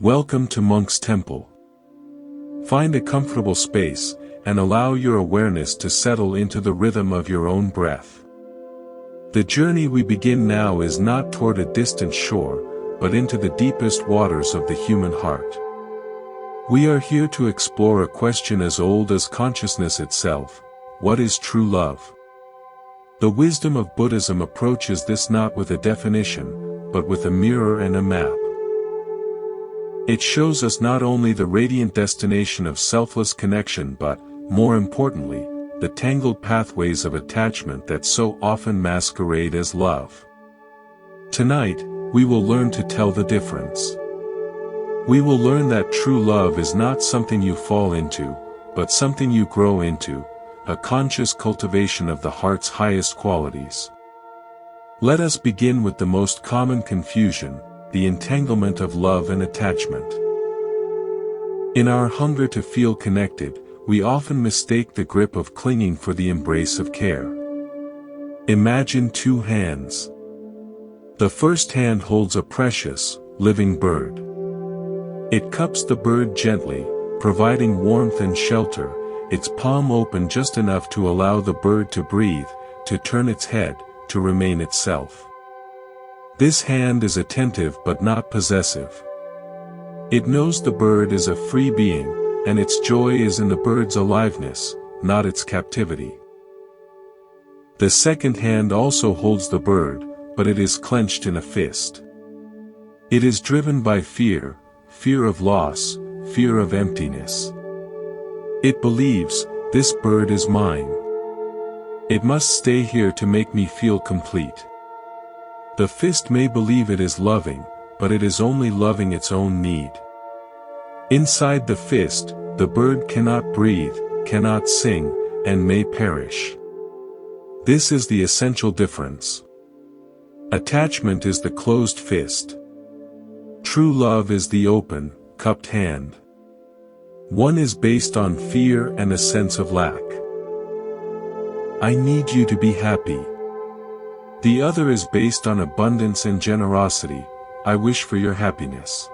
Welcome to Monk's Temple. Find a comfortable space, and allow your awareness to settle into the rhythm of your own breath. The journey we begin now is not toward a distant shore, but into the deepest waters of the human heart. We are here to explore a question as old as consciousness itself: what is true love? The wisdom of Buddhism approaches this not with a definition, but with a mirror and a map. It shows us not only the radiant destination of selfless connection but, more importantly, the tangled pathways of attachment that so often masquerade as love. Tonight, we will learn to tell the difference. We will learn that true love is not something you fall into, but something you grow into, a conscious cultivation of the heart's highest qualities. Let us begin with the most common confusion: the entanglement of love and attachment. In our hunger to feel connected, we often mistake the grip of clinging for the embrace of care. Imagine two hands. The first hand holds a precious, living bird. It cups the bird gently, providing warmth and shelter, its palm open just enough to allow the bird to breathe, to turn its head, to remain itself. This hand is attentive but not possessive. It knows the bird is a free being, and its joy is in the bird's aliveness, not its captivity. The second hand also holds the bird, but it is clenched in a fist. It is driven by fear, fear of loss, fear of emptiness. It believes, this bird is mine. It must stay here to make me feel complete. The fist may believe it is loving, but it is only loving its own need. Inside the fist, the bird cannot breathe, cannot sing, and may perish. This is the essential difference. Attachment is the closed fist. True love is the open, cupped hand. One is based on fear and a sense of lack. I need you to be happy. The other is based on abundance and generosity. I wish for your happiness.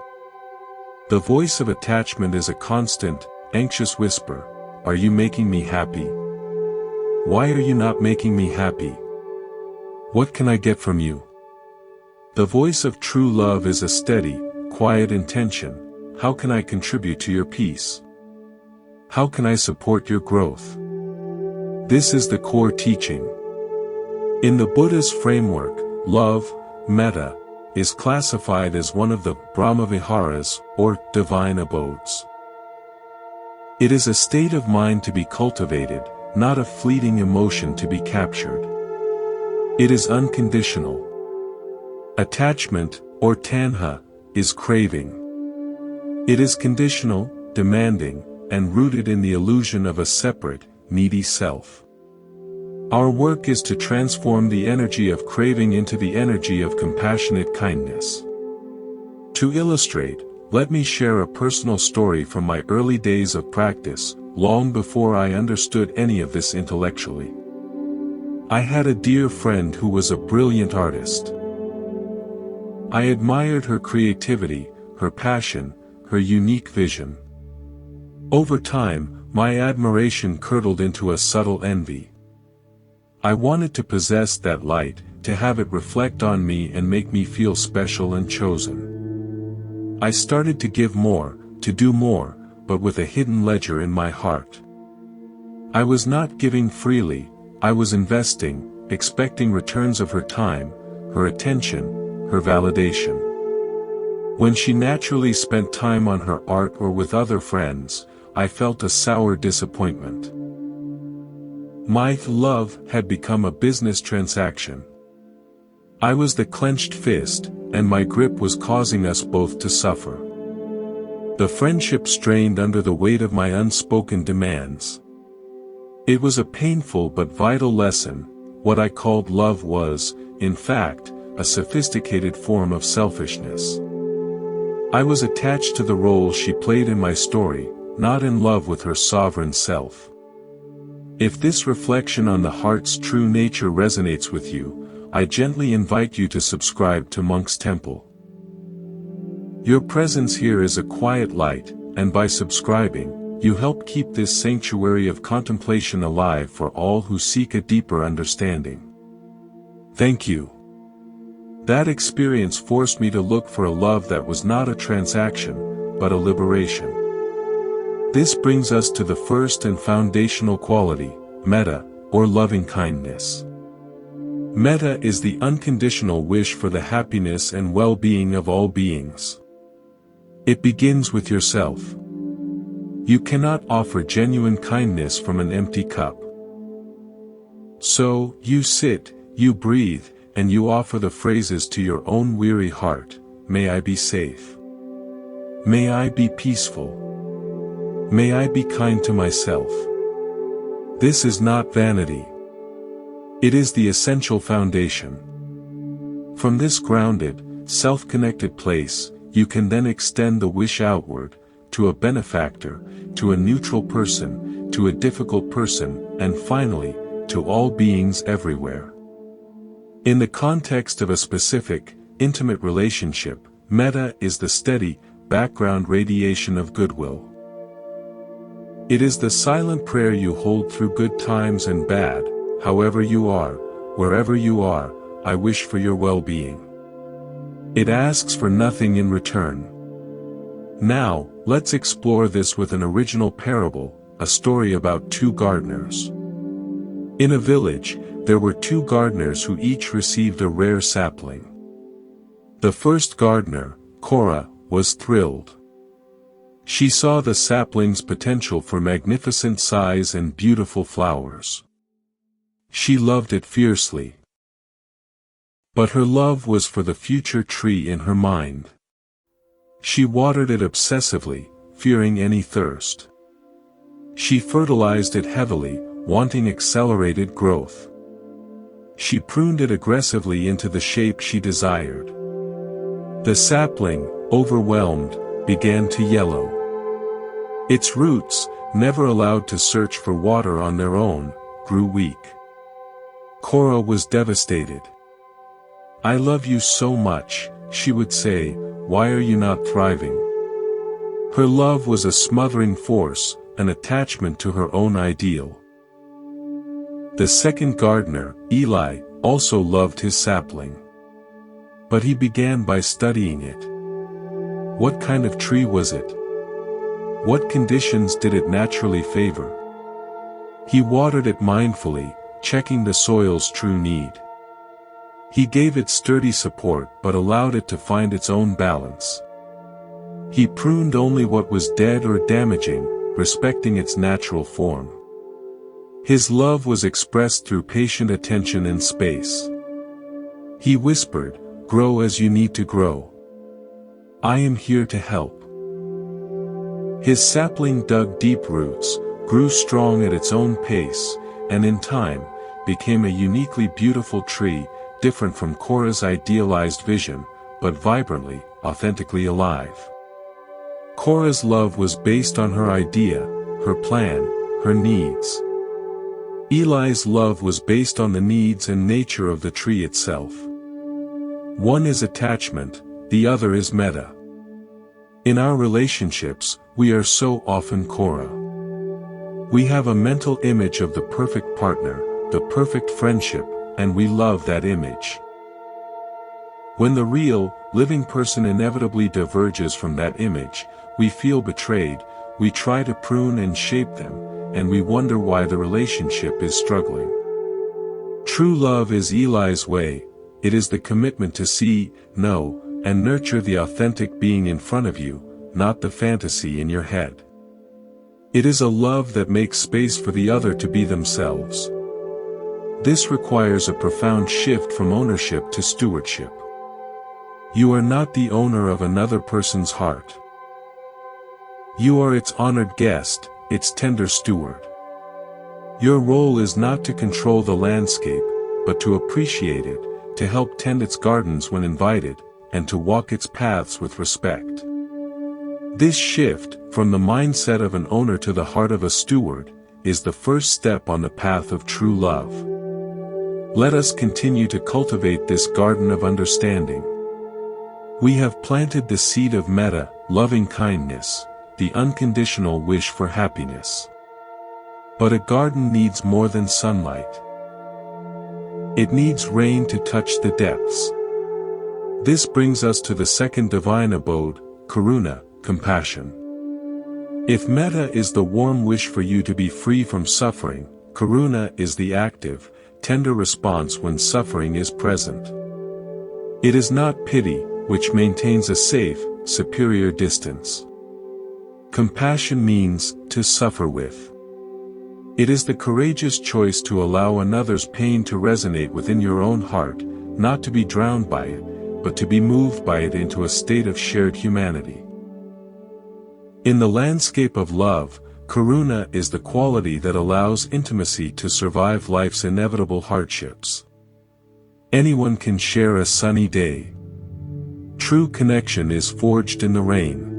The voice of attachment is a constant, anxious whisper: are you making me happy? Why are you not making me happy? What can I get from you? The voice of true love is a steady, quiet intention: how can I contribute to your peace? How can I support your growth? This is the core teaching. In the Buddhist framework, love, metta, is classified as one of the Brahmaviharas, or divine abodes. It is a state of mind to be cultivated, not a fleeting emotion to be captured. It is unconditional. Attachment, or tanha, is craving. It is conditional, demanding, and rooted in the illusion of a separate, needy self. Our work is to transform the energy of craving into the energy of compassionate kindness. To illustrate, let me share a personal story from my early days of practice, long before I understood any of this intellectually. I had a dear friend who was a brilliant artist. I admired her creativity, her passion, her unique vision. Over time, my admiration curdled into a subtle envy. I wanted to possess that light, to have it reflect on me and make me feel special and chosen. I started to give more, to do more, but with a hidden ledger in my heart. I was not giving freely, I was investing, expecting returns of her time, her attention, her validation. When she naturally spent time on her art or with other friends, I felt a sour disappointment. My love had become a business transaction. I was the clenched fist, and my grip was causing us both to suffer. The friendship strained under the weight of my unspoken demands. It was a painful but vital lesson. What I called love was, in fact, a sophisticated form of selfishness. I was attached to the role she played in my story, not in love with her sovereign self. If this reflection on the heart's true nature resonates with you, I gently invite you to subscribe to Monk's Temple. Your presence here is a quiet light, and by subscribing, you help keep this sanctuary of contemplation alive for all who seek a deeper understanding. Thank you. That experience forced me to look for a love that was not a transaction, but a liberation. This brings us to the first and foundational quality, metta, or loving kindness. Metta is the unconditional wish for the happiness and well-being of all beings. It begins with yourself. You cannot offer genuine kindness from an empty cup. So, you sit, you breathe, and you offer the phrases to your own weary heart. May I be safe. May I be peaceful. May I be kind to myself. This is not vanity. It is the essential foundation. From this grounded, self-connected place, you can then extend the wish outward, to a benefactor, to a neutral person, to a difficult person, and finally, to all beings everywhere. In the context of a specific, intimate relationship, metta is the steady, background radiation of goodwill. It is the silent prayer you hold through good times and bad. However you are, wherever you are, I wish for your well-being. It asks for nothing in return. Now, let's explore this with an original parable, a story about two gardeners. In a village, there were two gardeners who each received a rare sapling. The first gardener, Cora, was thrilled. She saw the sapling's potential for magnificent size and beautiful flowers. She loved it fiercely. But her love was for the future tree in her mind. She watered it obsessively, fearing any thirst. She fertilized it heavily, wanting accelerated growth. She pruned it aggressively into the shape she desired. The sapling, overwhelmed, began to yellow. Its roots, never allowed to search for water on their own, grew weak. Cora was devastated. I love you so much, she would say, why are you not thriving? Her love was a smothering force, an attachment to her own ideal. The second gardener, Eli, also loved his sapling. But he began by studying it. What kind of tree was it? What conditions did it naturally favor? He watered it mindfully, checking the soil's true need. He gave it sturdy support but allowed it to find its own balance. He pruned only what was dead or damaging, respecting its natural form. His love was expressed through patient attention and space. He whispered, "Grow as you need to grow. I am here to help." His sapling dug deep roots, grew strong at its own pace, and in time, became a uniquely beautiful tree, different from Cora's idealized vision, but vibrantly, authentically alive. Cora's love was based on her idea, her plan, her needs. Eli's love was based on the needs and nature of the tree itself. One is attachment, the other is metta. In our relationships, we are so often Cora. We have a mental image of the perfect partner, the perfect friendship, and we love that image. When the real, living person inevitably diverges from that image, we feel betrayed, we try to prune and shape them, and we wonder why the relationship is struggling. True love is Eli's way. It is the commitment to see, know, and nurture the authentic being in front of you, not the fantasy in your head. It is a love that makes space for the other to be themselves. This requires a profound shift from ownership to stewardship. You are not the owner of another person's heart. You are its honored guest, its tender steward. Your role is not to control the landscape, but to appreciate it, to help tend its gardens when invited, and to walk its paths with respect. This shift, from the mindset of an owner to the heart of a steward, is the first step on the path of true love. Let us continue to cultivate this garden of understanding. We have planted the seed of metta, loving kindness, the unconditional wish for happiness. But a garden needs more than sunlight. It needs rain to touch the depths. This brings us to the second divine abode, karuna, compassion. If metta is the warm wish for you to be free from suffering, karuna is the active, tender response when suffering is present. It is not pity, which maintains a safe, superior distance. Compassion means to suffer with. It is the courageous choice to allow another's pain to resonate within your own heart, not to be drowned by it, but to be moved by it into a state of shared humanity. In the landscape of love, karuna is the quality that allows intimacy to survive life's inevitable hardships. Anyone can share a sunny day. True connection is forged in the rain.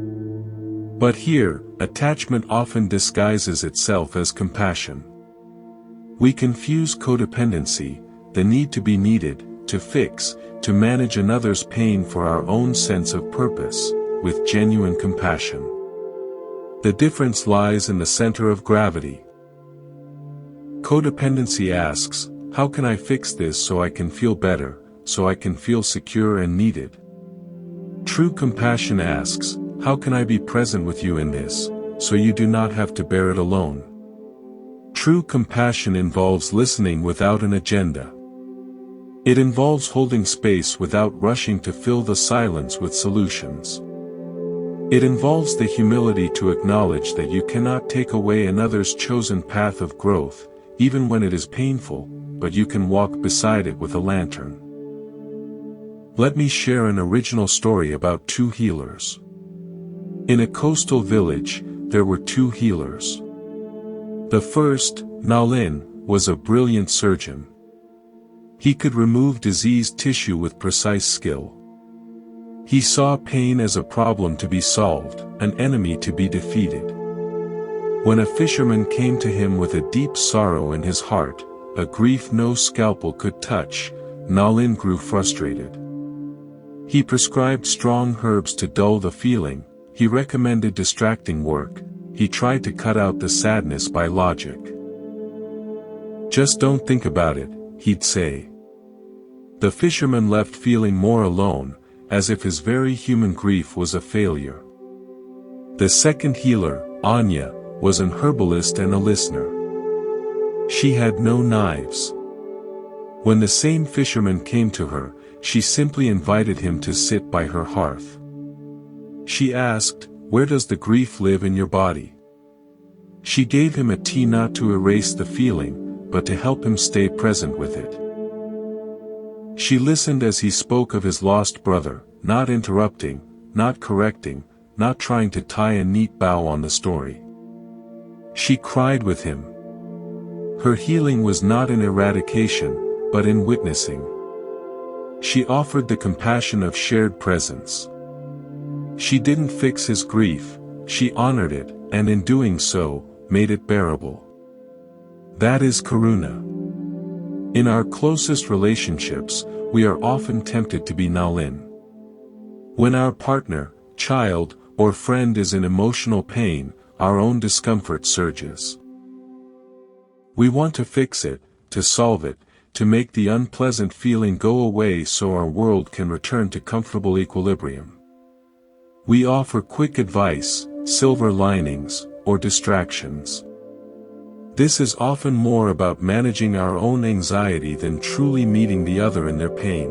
But here, attachment often disguises itself as compassion. We confuse codependency, the need to be needed, to fix, to manage another's pain for our own sense of purpose, with genuine compassion. The difference lies in the center of gravity. Codependency asks, how can I fix this so I can feel better, so I can feel secure and needed? True compassion asks, how can I be present with you in this, so you do not have to bear it alone? True compassion involves listening without an agenda. It involves holding space without rushing to fill the silence with solutions. It involves the humility to acknowledge that you cannot take away another's chosen path of growth, even when it is painful, but you can walk beside it with a lantern. Let me share an original story about two healers. In a coastal village, there were two healers. The first, Nalin, was a brilliant surgeon. He could remove diseased tissue with precise skill. He saw pain as a problem to be solved, an enemy to be defeated. When a fisherman came to him with a deep sorrow in his heart, a grief no scalpel could touch, Nalin grew frustrated. He prescribed strong herbs to dull the feeling, he recommended distracting work, he tried to cut out the sadness by logic. Just don't think about it, he'd say. The fisherman left feeling more alone, as if his very human grief was a failure. The second healer, Anya, was an herbalist and a listener. She had no knives. When the same fisherman came to her, she simply invited him to sit by her hearth. She asked, "Where does the grief live in your body?" She gave him a tea not to erase the feeling, but to help him stay present with it. She listened as he spoke of his lost brother, not interrupting, not correcting, not trying to tie a neat bow on the story. She cried with him. Her healing was not in eradication, but in witnessing. She offered the compassion of shared presence. She didn't fix his grief, she honored it, and in doing so, made it bearable. That is karuna. In our closest relationships, we are often tempted to be Nalin. When our partner, child, or friend is in emotional pain, our own discomfort surges. We want to fix it, to solve it, to make the unpleasant feeling go away so our world can return to comfortable equilibrium. We offer quick advice, silver linings, or distractions. This is often more about managing our own anxiety than truly meeting the other in their pain.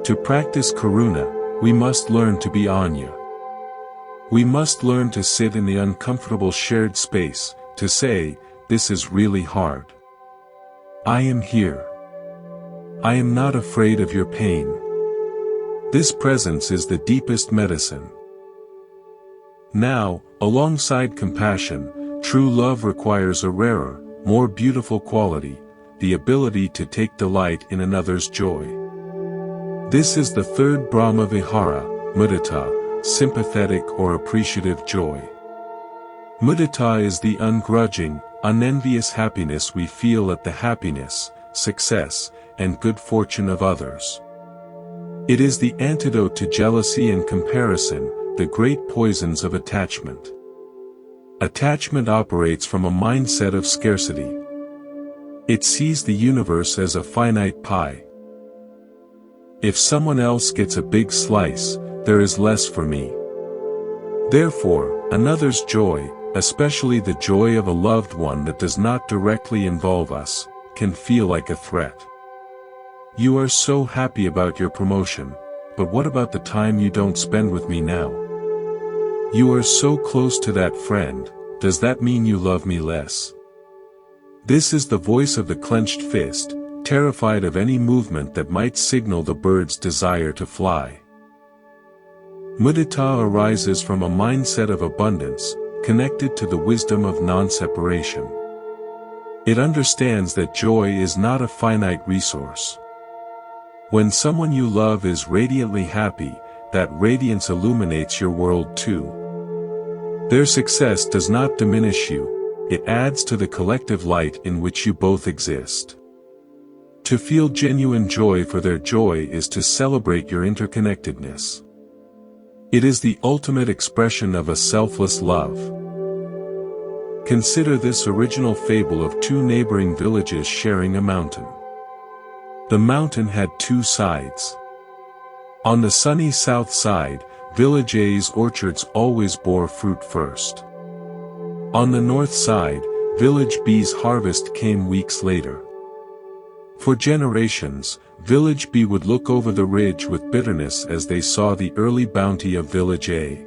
To practice karuna, we must learn to be Anya. We must learn to sit in the uncomfortable shared space, to say, "This is really hard. I am here. I am not afraid of your pain." This presence is the deepest medicine. Now, alongside compassion, true love requires a rarer, more beautiful quality, the ability to take delight in another's joy. This is the third Brahma Vihara, mudita, sympathetic or appreciative joy. Mudita is the ungrudging, unenvious happiness we feel at the happiness, success, and good fortune of others. It is the antidote to jealousy and comparison, the great poisons of attachment. Attachment operates from a mindset of scarcity. It sees the universe as a finite pie. If someone else gets a big slice, there is less for me. Therefore, another's joy, especially the joy of a loved one that does not directly involve us, can feel like a threat. You are so happy about your promotion, but what about the time you don't spend with me now? You are so close to that friend, does that mean you love me less? This is the voice of the clenched fist, terrified of any movement that might signal the bird's desire to fly. Mudita arises from a mindset of abundance, connected to the wisdom of non-separation. It understands that joy is not a finite resource. When someone you love is radiantly happy, that radiance illuminates your world too. Their success does not diminish you, it adds to the collective light in which you both exist. To feel genuine joy for their joy is to celebrate your interconnectedness. It is the ultimate expression of a selfless love. Consider this original fable of two neighboring villages sharing a mountain. The mountain had two sides. On the sunny south side, Village A's orchards always bore fruit first. On the north side, Village B's harvest came weeks later. For generations, Village B would look over the ridge with bitterness as they saw the early bounty of Village A.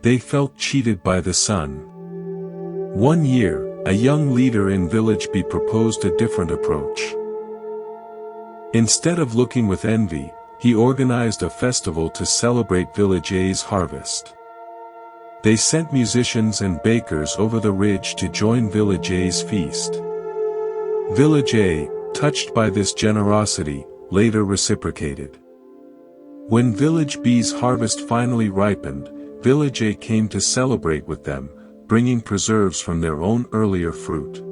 They felt cheated by the sun. One year, a young leader in Village B proposed a different approach. Instead of looking with envy, he organized a festival to celebrate Village A's harvest. They sent musicians and bakers over the ridge to join Village A's feast. Village A, touched by this generosity, later reciprocated. When Village B's harvest finally ripened, Village A came to celebrate with them, bringing preserves from their own earlier fruit.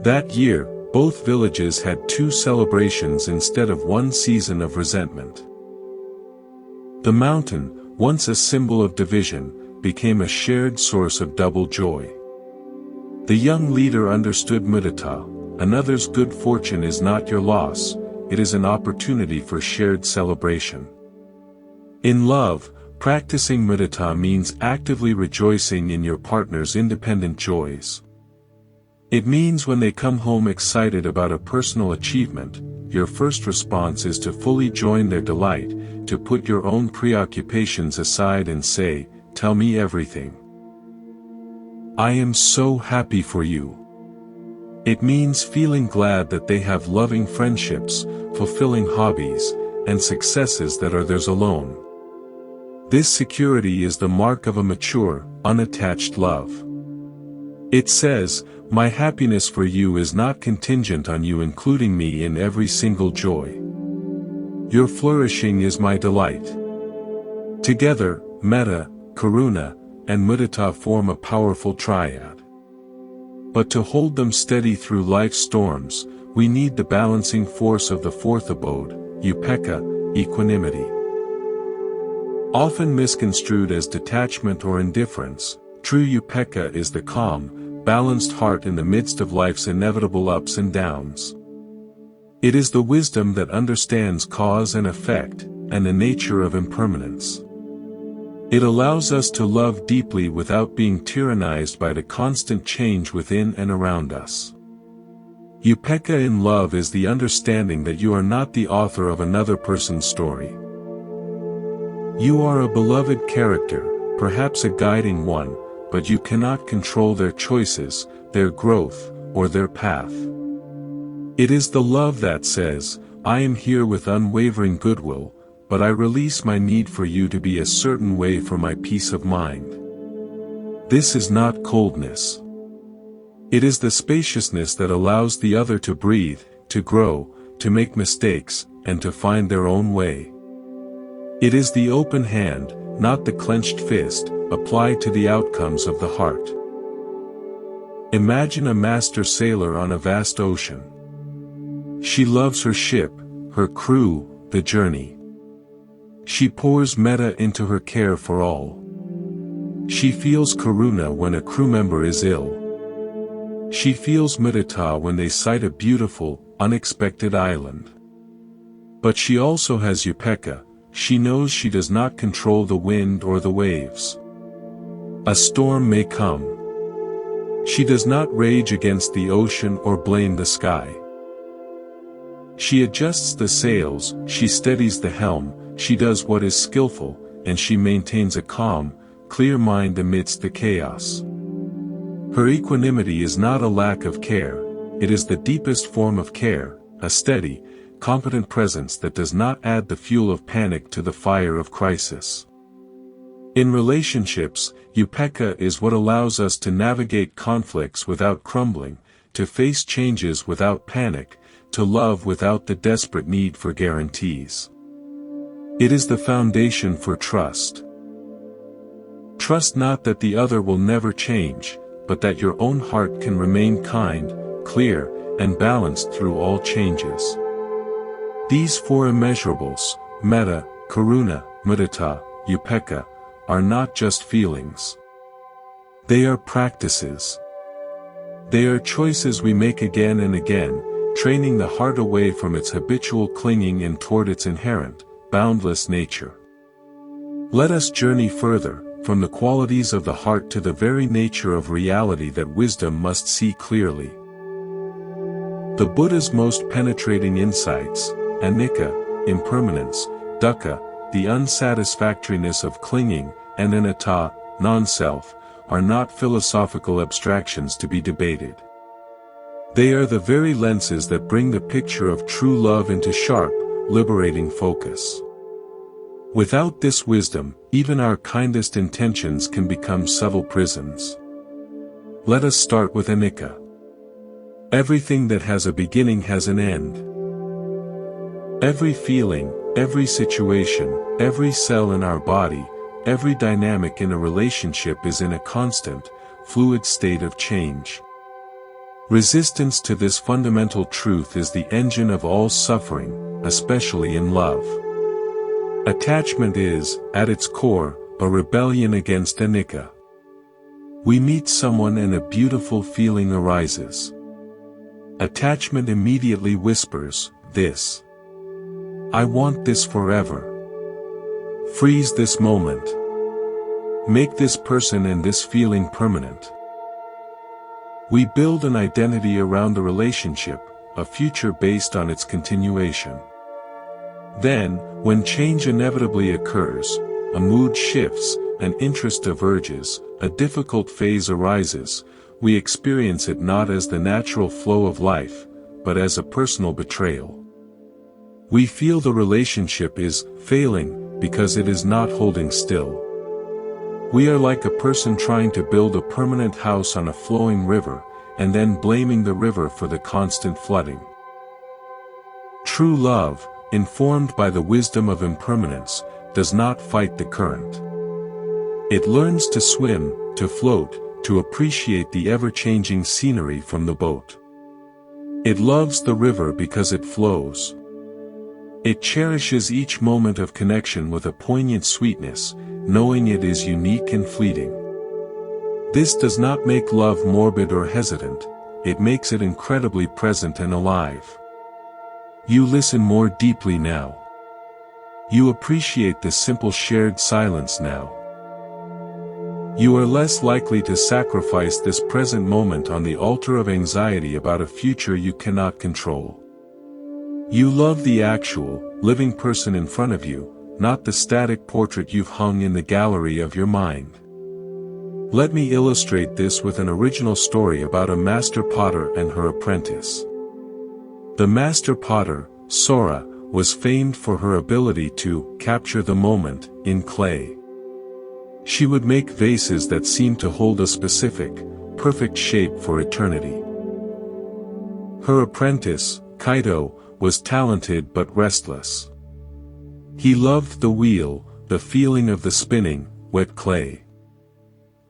That year, both villages had two celebrations instead of one season of resentment. The mountain, once a symbol of division, became a shared source of double joy. The young leader understood mudita. Another's good fortune is not your loss, it is an opportunity for shared celebration. In love, practicing mudita means actively rejoicing in your partner's independent joys. It means when they come home excited about a personal achievement, your first response is to fully join their delight, to put your own preoccupations aside and say, "Tell me everything. I am so happy for you." It means feeling glad that they have loving friendships, fulfilling hobbies, and successes that are theirs alone. This security is the mark of a mature, unattached love. It says, "My happiness for you is not contingent on you including me in every single joy. Your flourishing is my delight." Together, metta, karuna, and mudita form a powerful triad. But to hold them steady through life's storms, we need the balancing force of the fourth abode, upekkha, equanimity. Often misconstrued as detachment or indifference, true upekkha is the calm, balanced heart in the midst of life's inevitable ups and downs. It is the wisdom that understands cause and effect, and the nature of impermanence. It allows us to love deeply without being tyrannized by the constant change within and around us. Upekkha in love is the understanding that you are not the author of another person's story. You are a beloved character, perhaps a guiding one, but you cannot control their choices, their growth, or their path. It is the love that says, "I am here with unwavering goodwill, but I release my need for you to be a certain way for my peace of mind." This is not coldness. It is the spaciousness that allows the other to breathe, to grow, to make mistakes, and to find their own way. It is the open hand, not the clenched fist, applied to the outcomes of the heart. Imagine a master sailor on a vast ocean. She loves her ship, her crew, the journey. She pours metta into her care for all. She feels karuna when a crew member is ill. She feels mudita when they sight a beautiful, unexpected island. But she also has upekkha. She knows she does not control the wind or the waves. A storm may come. She does not rage against the ocean or blame the sky. She adjusts the sails, she steadies the helm, she does what is skillful, and she maintains a calm, clear mind amidst the chaos. Her equanimity is not a lack of care, it is the deepest form of care, a steady, competent presence that does not add the fuel of panic to the fire of crisis. In relationships, upekkha is what allows us to navigate conflicts without crumbling, to face changes without panic, to love without the desperate need for guarantees. It is the foundation for trust. Trust not that the other will never change, but that your own heart can remain kind, clear, and balanced through all changes. These four immeasurables, metta, karuna, mudita, upekkha, are not just feelings. They are practices. They are choices we make again and again, training the heart away from its habitual clinging and toward its inherent, boundless nature. Let us journey further, from the qualities of the heart to the very nature of reality that wisdom must see clearly. The Buddha's most penetrating insights, anicca, impermanence, dukkha, the unsatisfactoriness of clinging, and anatta, non-self, are not philosophical abstractions to be debated. They are the very lenses that bring the picture of true love into sharp, liberating focus. Without this wisdom, even our kindest intentions can become subtle prisons. Let us start with anicca. Everything that has a beginning has an end. Every feeling, every situation, every cell in our body, every dynamic in a relationship is in a constant, fluid state of change. Resistance to this fundamental truth is the engine of all suffering, especially in love. Attachment is, at its core, a rebellion against anicca. We meet someone and a beautiful feeling arises. Attachment immediately whispers, this. I want this forever. Freeze this moment. Make this person and this feeling permanent. We build an identity around the relationship, a future based on its continuation. Then, when change inevitably occurs, a mood shifts, an interest diverges, a difficult phase arises, we experience it not as the natural flow of life, but as a personal betrayal. We feel the relationship is failing because it is not holding still. We are like a person trying to build a permanent house on a flowing river, and then blaming the river for the constant flooding. True love, informed by the wisdom of impermanence, does not fight the current. It learns to swim, to float, to appreciate the ever-changing scenery from the boat. It loves the river because it flows. It cherishes each moment of connection with a poignant sweetness, knowing it is unique and fleeting. This does not make love morbid or hesitant, it makes it incredibly present and alive. You listen more deeply now. You appreciate the simple shared silence now. You are less likely to sacrifice this present moment on the altar of anxiety about a future you cannot control. You love the actual, living person in front of you, not the static portrait you've hung in the gallery of your mind. Let me illustrate this with an original story about a master potter and her apprentice. The master potter, Sora, was famed for her ability to capture the moment in clay. She would make vases that seemed to hold a specific, perfect shape for eternity. Her apprentice, Kaito, was talented but restless. He loved the wheel, the feeling of the spinning, wet clay.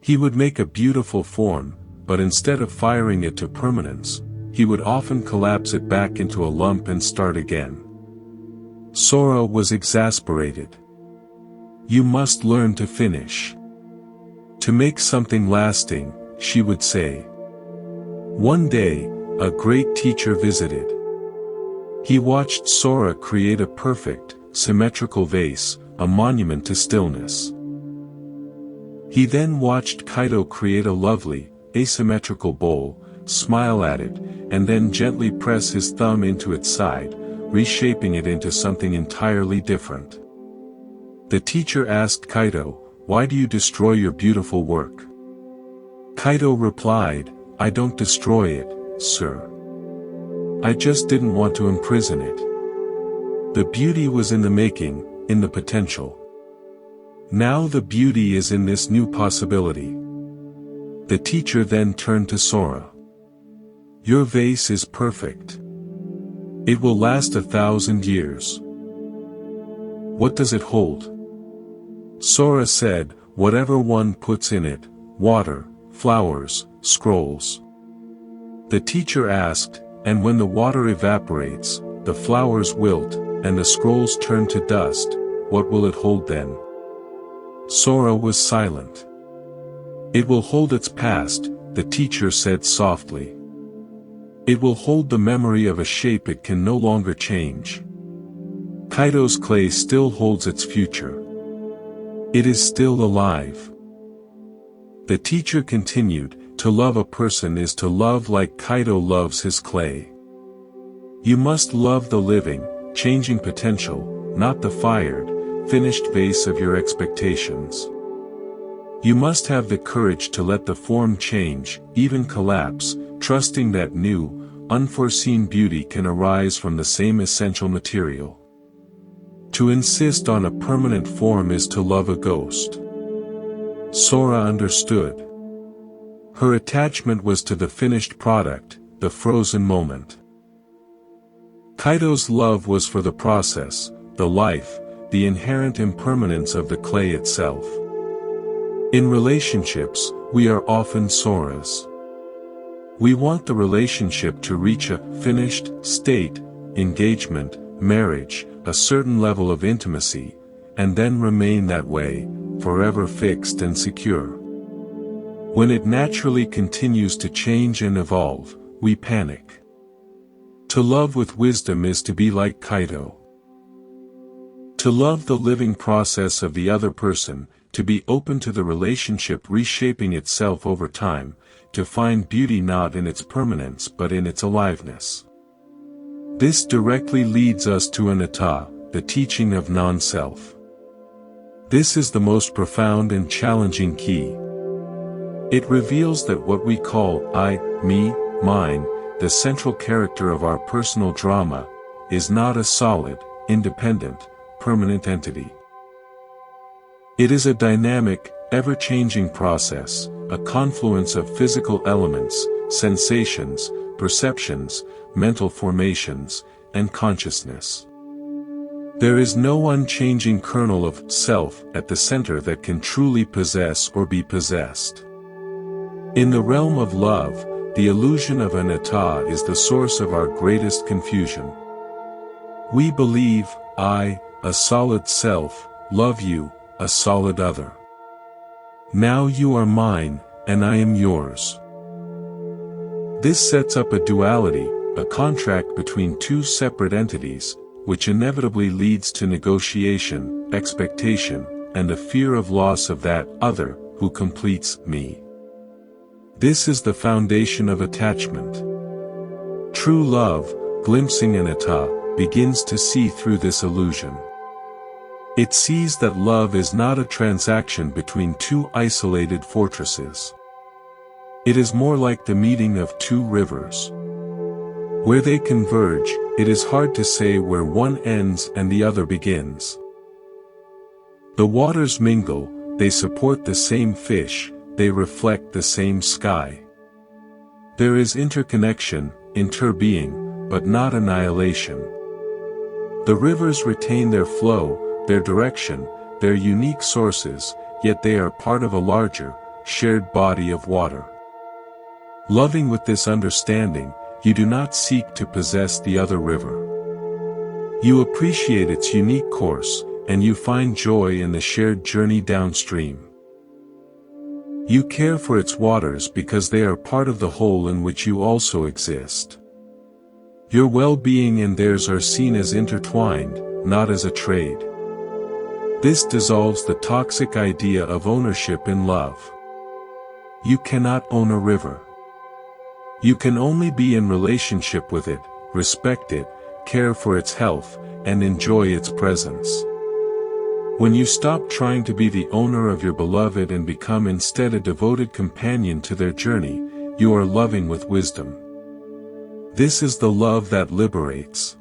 He would make a beautiful form, but instead of firing it to permanence, he would often collapse it back into a lump and start again. Sora was exasperated. You must learn to finish. To make something lasting, she would say. One day, a great teacher visited. He watched Sora create a perfect, symmetrical vase, a monument to stillness. He then watched Kaido create a lovely, asymmetrical bowl, smile at it, and then gently press his thumb into its side, reshaping it into something entirely different. The teacher asked Kaido, "Why do you destroy your beautiful work?" Kaido replied, "I don't destroy it, sir. I just didn't want to imprison it. The beauty was in the making, in the potential. Now the beauty is in this new possibility." The teacher then turned to Sora. "Your vase is perfect. It will last 1,000 years. What does it hold?" Sora said, "Whatever one puts in it, water, flowers, scrolls." The teacher asked, "And when the water evaporates, the flowers wilt, and the scrolls turn to dust, what will it hold then?" Sora was silent. "It will hold its past," the teacher said softly. "It will hold the memory of a shape it can no longer change. Kaido's clay still holds its future. It is still alive." The teacher continued, "To love a person is to love like Kaido loves his clay. You must love the living, changing potential, not the fired, finished vase of your expectations. You must have the courage to let the form change, even collapse, trusting that new, unforeseen beauty can arise from the same essential material. To insist on a permanent form is to love a ghost." Sora understood. Her attachment was to the finished product, the frozen moment. Kaido's love was for the process, the life, the inherent impermanence of the clay itself. In relationships, we are often Soras. We want the relationship to reach a finished state, engagement, marriage, a certain level of intimacy, and then remain that way, forever fixed and secure. When it naturally continues to change and evolve, we panic. To love with wisdom is to be like Kaido. To love the living process of the other person, to be open to the relationship reshaping itself over time, to find beauty not in its permanence but in its aliveness. This directly leads us to anatta, the teaching of non-self. This is the most profound and challenging key. It reveals that what we call I, me, mine, the central character of our personal drama, is not a solid, independent, permanent entity. It is a dynamic, ever-changing process, a confluence of physical elements, sensations, perceptions, mental formations, and consciousness. There is no unchanging kernel of self at the center that can truly possess or be possessed. In the realm of love, the illusion of anatta is the source of our greatest confusion. We believe, I, a solid self, love you, a solid other. Now you are mine, and I am yours. This sets up a duality, a contract between two separate entities, which inevitably leads to negotiation, expectation, and a fear of loss of that other, who completes me. This is the foundation of attachment. True love, glimpsing anatta, begins to see through this illusion. It sees that love is not a transaction between two isolated fortresses. It is more like the meeting of two rivers. Where they converge, it is hard to say where one ends and the other begins. The waters mingle, they support the same fish, they reflect the same sky. There is interconnection, interbeing, but not annihilation. The rivers retain their flow, their direction, their unique sources, yet they are part of a larger, shared body of water. Loving with this understanding, you do not seek to possess the other river. You appreciate its unique course, and you find joy in the shared journey downstream. You care for its waters because they are part of the whole in which you also exist. Your well-being and theirs are seen as intertwined, not as a trade. This dissolves the toxic idea of ownership in love. You cannot own a river. You can only be in relationship with it, respect it, care for its health, and enjoy its presence. When you stop trying to be the owner of your beloved and become instead a devoted companion to their journey, you are loving with wisdom. This is the love that liberates.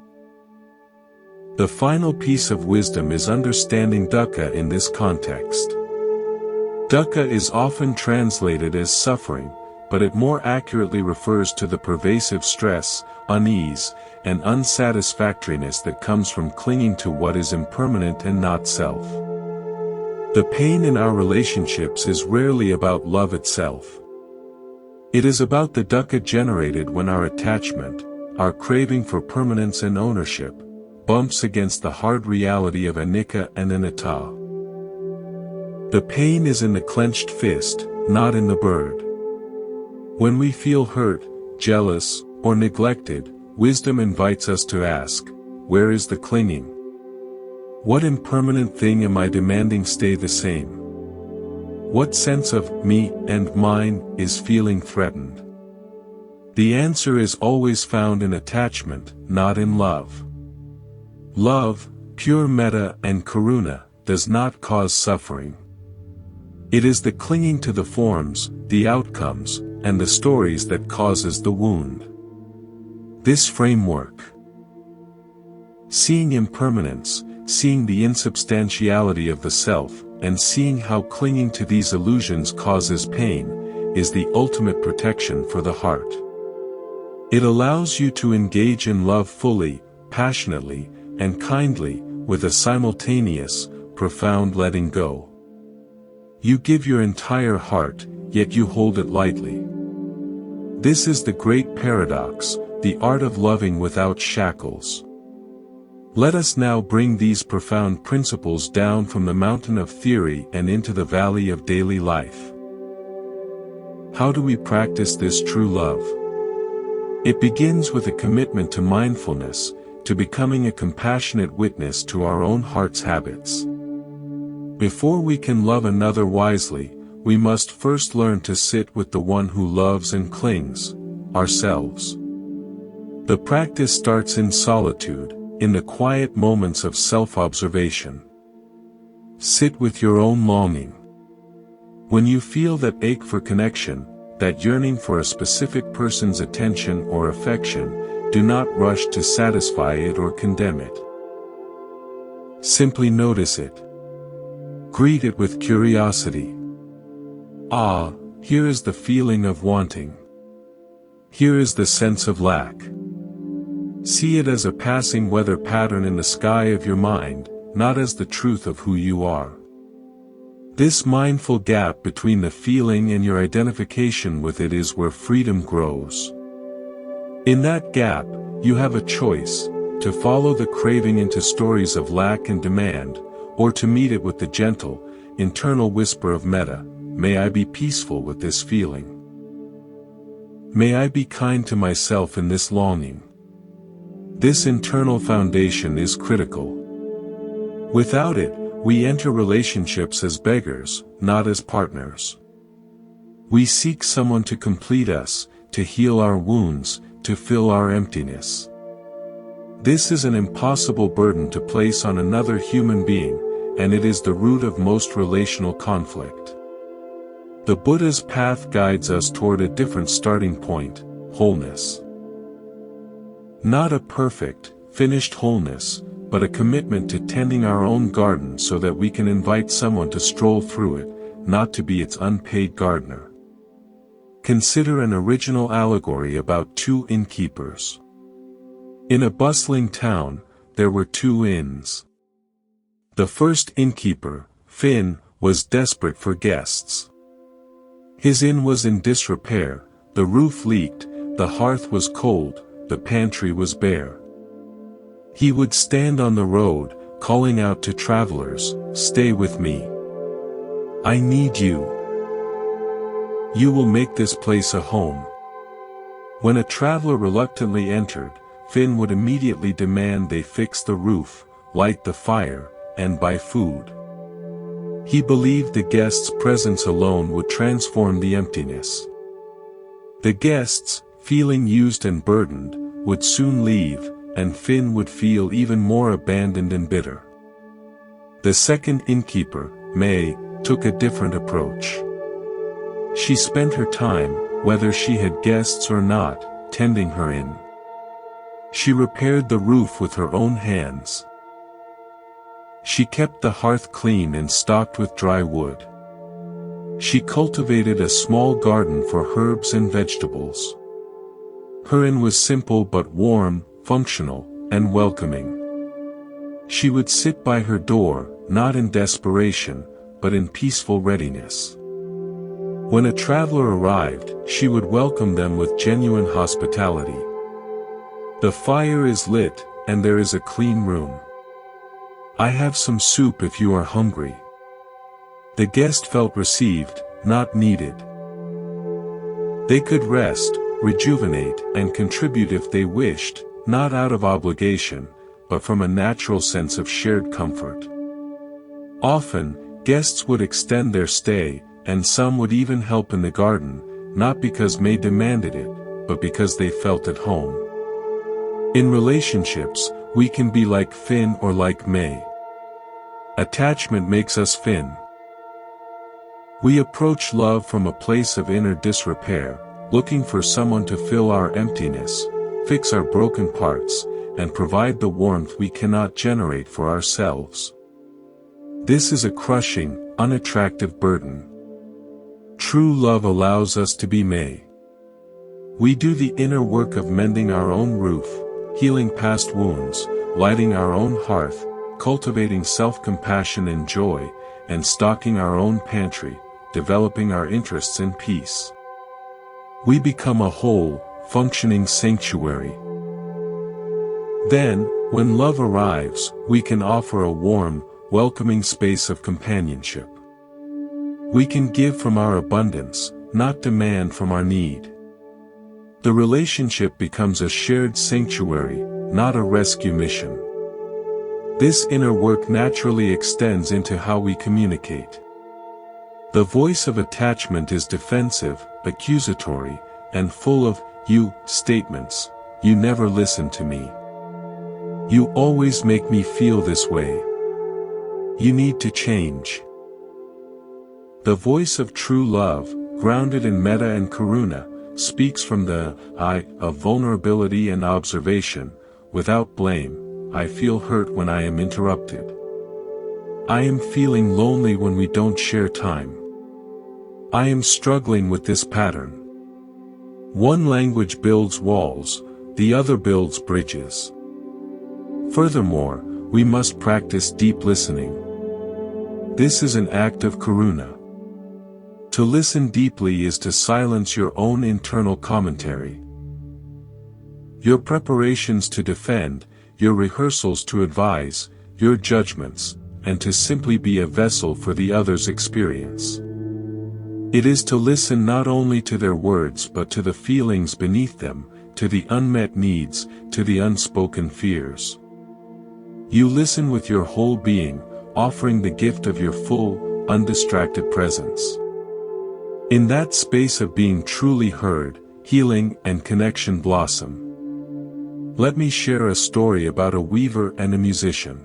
The final piece of wisdom is understanding dukkha in this context. Dukkha is often translated as suffering, but it more accurately refers to the pervasive stress, unease, and unsatisfactoriness that comes from clinging to what is impermanent and not self. The pain in our relationships is rarely about love itself. It is about the dukkha generated when our attachment, our craving for permanence and ownership, bumps against the hard reality of anicca and anatta. The pain is in the clenched fist, not in the bird. When we feel hurt, jealous, or neglected, wisdom invites us to ask, where is the clinging? What impermanent thing am I demanding stay the same? What sense of me and mine is feeling threatened? The answer is always found in attachment, not in love. Love, pure metta and karuna, does not cause suffering. It is the clinging to the forms, the outcomes, and the stories that causes the wound. This framework, seeing impermanence, seeing the insubstantiality of the self, and seeing how clinging to these illusions causes pain, is the ultimate protection for the heart. It allows you to engage in love fully, passionately, and kindly, with a simultaneous, profound letting go. You give your entire heart, yet you hold it lightly. This is the great paradox, the art of loving without shackles. Let us now bring these profound principles down from the mountain of theory and into the valley of daily life. How do we practice this true love? It begins with a commitment to mindfulness, to becoming a compassionate witness to our own heart's habits. Before we can love another wisely, we must first learn to sit with the one who loves and clings, ourselves. The practice starts in solitude, in the quiet moments of self-observation. Sit with your own longing. When you feel that ache for connection, that yearning for a specific person's attention or affection, do not rush to satisfy it or condemn it. Simply notice it. Greet it with curiosity. Ah, here is the feeling of wanting. Here is the sense of lack. See it as a passing weather pattern in the sky of your mind, not as the truth of who you are. This mindful gap between the feeling and your identification with it is where freedom grows. In that gap, you have a choice, to follow the craving into stories of lack and demand, or to meet it with the gentle, internal whisper of metta, may I be peaceful with this feeling. May I be kind to myself in this longing. This internal foundation is critical. Without it, we enter relationships as beggars, not as partners. We seek someone to complete us, to heal our wounds, to fill our emptiness. This is an impossible burden to place on another human being, and it is the root of most relational conflict. The Buddha's path guides us toward a different starting point, wholeness. Not a perfect, finished wholeness, but a commitment to tending our own garden so that we can invite someone to stroll through it, not to be its unpaid gardener. Consider an original allegory about two innkeepers. In a bustling town, there were two inns. The first innkeeper, Finn, was desperate for guests. His inn was in disrepair, the roof leaked, the hearth was cold, the pantry was bare. He would stand on the road, calling out to travelers, "Stay with me. I need you. You will make this place a home." When a traveler reluctantly entered, Finn would immediately demand they fix the roof, light the fire, and buy food. He believed the guest's presence alone would transform the emptiness. The guests, feeling used and burdened, would soon leave, and Finn would feel even more abandoned and bitter. The second innkeeper, May, took a different approach. She spent her time, whether she had guests or not, tending her inn. She repaired the roof with her own hands. She kept the hearth clean and stocked with dry wood. She cultivated a small garden for herbs and vegetables. Her inn was simple but warm, functional, and welcoming. She would sit by her door, not in desperation, but in peaceful readiness. When a traveler arrived, she would welcome them with genuine hospitality. "The fire is lit, and there is a clean room. I have some soup if you are hungry." The guest felt received, not needed. They could rest, rejuvenate, and contribute if they wished, not out of obligation, but from a natural sense of shared comfort. Often, guests would extend their stay, and some would even help in the garden, not because May demanded it, but because they felt at home. In relationships, we can be like Finn or like May. Attachment makes us Finn. We approach love from a place of inner disrepair, looking for someone to fill our emptiness, fix our broken parts, and provide the warmth we cannot generate for ourselves. This is a crushing, unattractive burden. True love allows us to be May. We do the inner work of mending our own roof, healing past wounds, lighting our own hearth, cultivating self-compassion and joy, and stocking our own pantry, developing our interests in peace. We become a whole, functioning sanctuary. Then, when love arrives, we can offer a warm, welcoming space of companionship. We can give from our abundance, not demand from our need. The relationship becomes a shared sanctuary, not a rescue mission. This inner work naturally extends into how we communicate. The voice of attachment is defensive, accusatory, and full of "you" statements. "You never listen to me. You always make me feel this way. You need to change." The voice of true love, grounded in metta and karuna, speaks from the "I" of vulnerability and observation, without blame. "I feel hurt when I am interrupted. I am feeling lonely when we don't share time. I am struggling with this pattern." One language builds walls, the other builds bridges. Furthermore, we must practice deep listening. This is an act of karuna. To listen deeply is to silence your own internal commentary. Your preparations to defend, your rehearsals to advise, your judgments, and to simply be a vessel for the other's experience. It is to listen not only to their words but to the feelings beneath them, to the unmet needs, to the unspoken fears. You listen with your whole being, offering the gift of your full, undistracted presence. In that space of being truly heard, healing and connection blossom. Let me share a story about a weaver and a musician.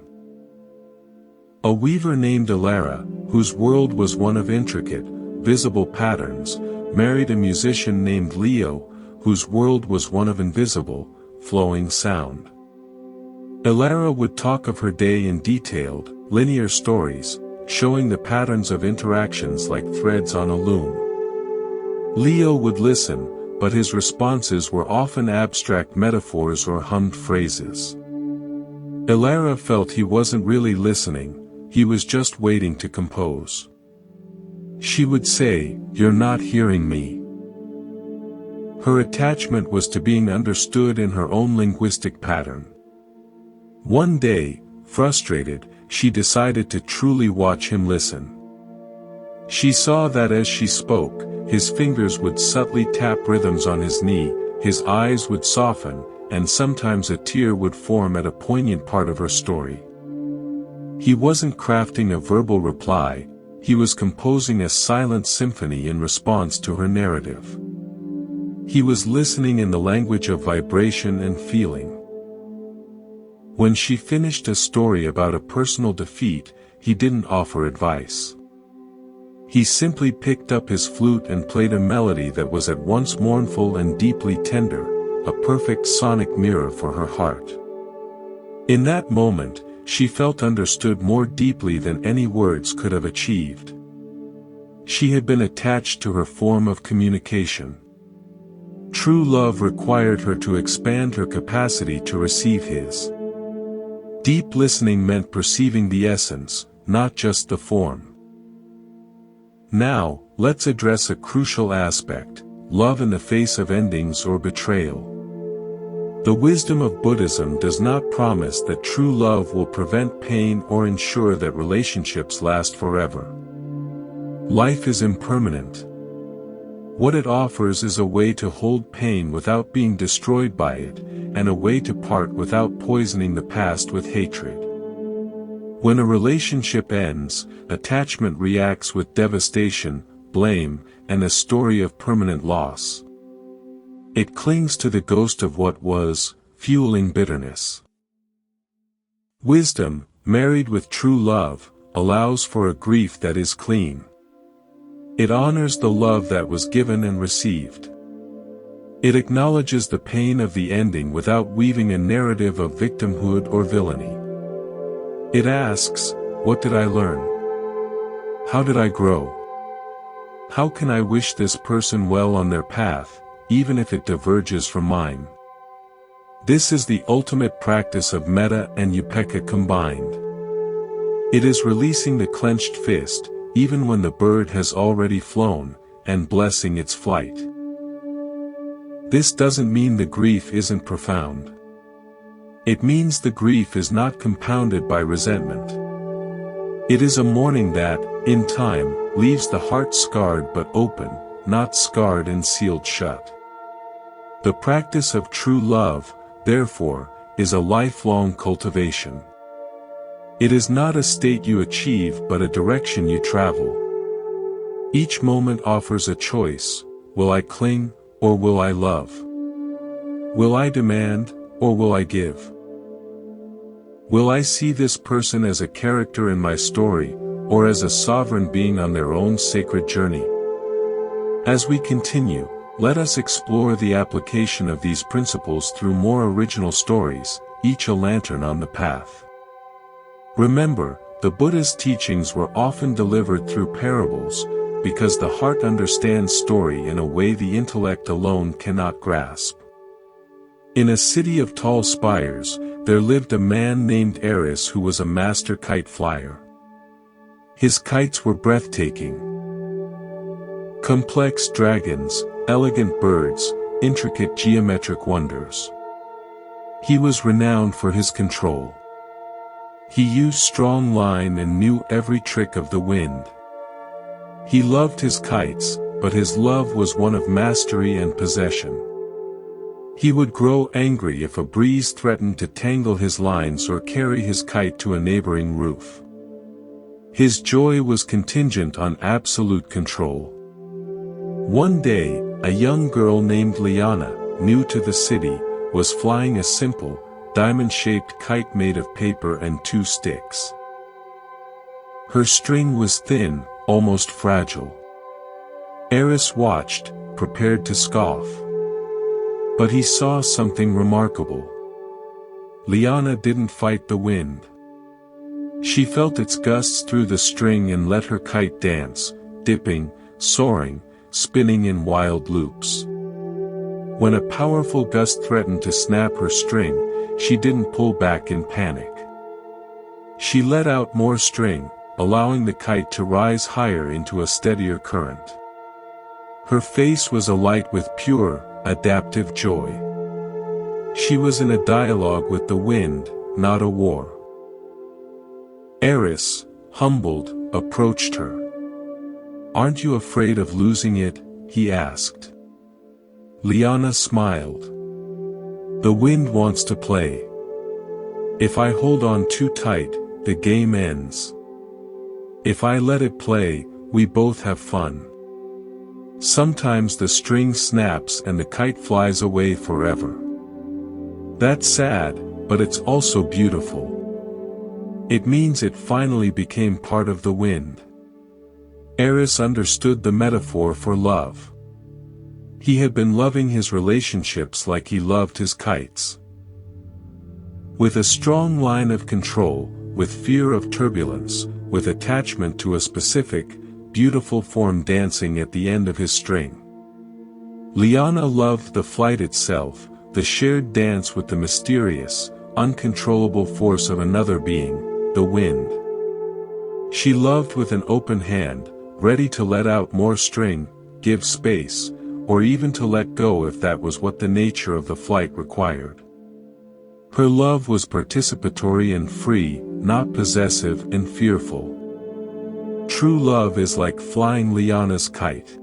A weaver named Alara, whose world was one of intricate, visible patterns, married a musician named Leo, whose world was one of invisible, flowing sound. Alara would talk of her day in detailed, linear stories, showing the patterns of interactions like threads on a loom. Leo would listen, but his responses were often abstract metaphors or hummed phrases. Alara felt he wasn't really listening, he was just waiting to compose. She would say, "You're not hearing me." Her attachment was to being understood in her own linguistic pattern. One day, frustrated, she decided to truly watch him listen. She saw that as she spoke, his fingers would subtly tap rhythms on his knee, his eyes would soften, and sometimes a tear would form at a poignant part of her story. He wasn't crafting a verbal reply, he was composing a silent symphony in response to her narrative. He was listening in the language of vibration and feeling. When she finished a story about a personal defeat, he didn't offer advice. He simply picked up his flute and played a melody that was at once mournful and deeply tender, a perfect sonic mirror for her heart. In that moment, she felt understood more deeply than any words could have achieved. She had been attached to her form of communication. True love required her to expand her capacity to receive his. Deep listening meant perceiving the essence, not just the form. Now, let's address a crucial aspect: love in the face of endings or betrayal. The wisdom of Buddhism does not promise that true love will prevent pain or ensure that relationships last forever. Life is impermanent. What it offers is a way to hold pain without being destroyed by it, and a way to part without poisoning the past with hatred. When a relationship ends, attachment reacts with devastation, blame, and a story of permanent loss. It clings to the ghost of what was, fueling bitterness. Wisdom, married with true love, allows for a grief that is clean. It honors the love that was given and received. It acknowledges the pain of the ending without weaving a narrative of victimhood or villainy. It asks, what did I learn? How did I grow? How can I wish this person well on their path, even if it diverges from mine? This is the ultimate practice of metta and upekkha combined. It is releasing the clenched fist, even when the bird has already flown, and blessing its flight. This doesn't mean the grief isn't profound. It means the grief is not compounded by resentment. It is a mourning that, in time, leaves the heart scarred but open, not scarred and sealed shut. The practice of true love, therefore, is a lifelong cultivation. It is not a state you achieve but a direction you travel. Each moment offers a choice: will I cling, or will I love? Will I demand, or will I give? Will I see this person as a character in my story, or as a sovereign being on their own sacred journey? As we continue, let us explore the application of these principles through more original stories, each a lantern on the path. Remember, the Buddha's teachings were often delivered through parables, because the heart understands story in a way the intellect alone cannot grasp. In a city of tall spires, there lived a man named Eris who was a master kite flyer. His kites were breathtaking. Complex dragons, elegant birds, intricate geometric wonders. He was renowned for his control. He used strong line and knew every trick of the wind. He loved his kites, but his love was one of mastery and possession. He would grow angry if a breeze threatened to tangle his lines or carry his kite to a neighboring roof. His joy was contingent on absolute control. One day, a young girl named Liana, new to the city, was flying a simple, diamond-shaped kite made of paper and 2 sticks. Her string was thin, almost fragile. Eris watched, prepared to scoff. But he saw something remarkable. Liana didn't fight the wind. She felt its gusts through the string and let her kite dance, dipping, soaring, spinning in wild loops. When a powerful gust threatened to snap her string, she didn't pull back in panic. She let out more string, allowing the kite to rise higher into a steadier current. Her face was alight with pure, adaptive joy. She was in a dialogue with the wind, not a war. Eris, humbled, approached her. "Aren't you afraid of losing it?" he asked. Liana smiled. "The wind wants to play. If I hold on too tight, the game ends. If I let it play, we both have fun. Sometimes the string snaps and the kite flies away forever. That's sad, but it's also beautiful. It means it finally became part of the wind." Eris understood the metaphor for love. He had been loving his relationships like he loved his kites. With a strong line of control, with fear of turbulence, with attachment to a specific, beautiful form dancing at the end of his string. Liana loved the flight itself, the shared dance with the mysterious, uncontrollable force of another being, the wind. She loved with an open hand, ready to let out more string, give space, or even to let go if that was what the nature of the flight required. Her love was participatory and free, not possessive and fearful. True love is like flying Liana's kite.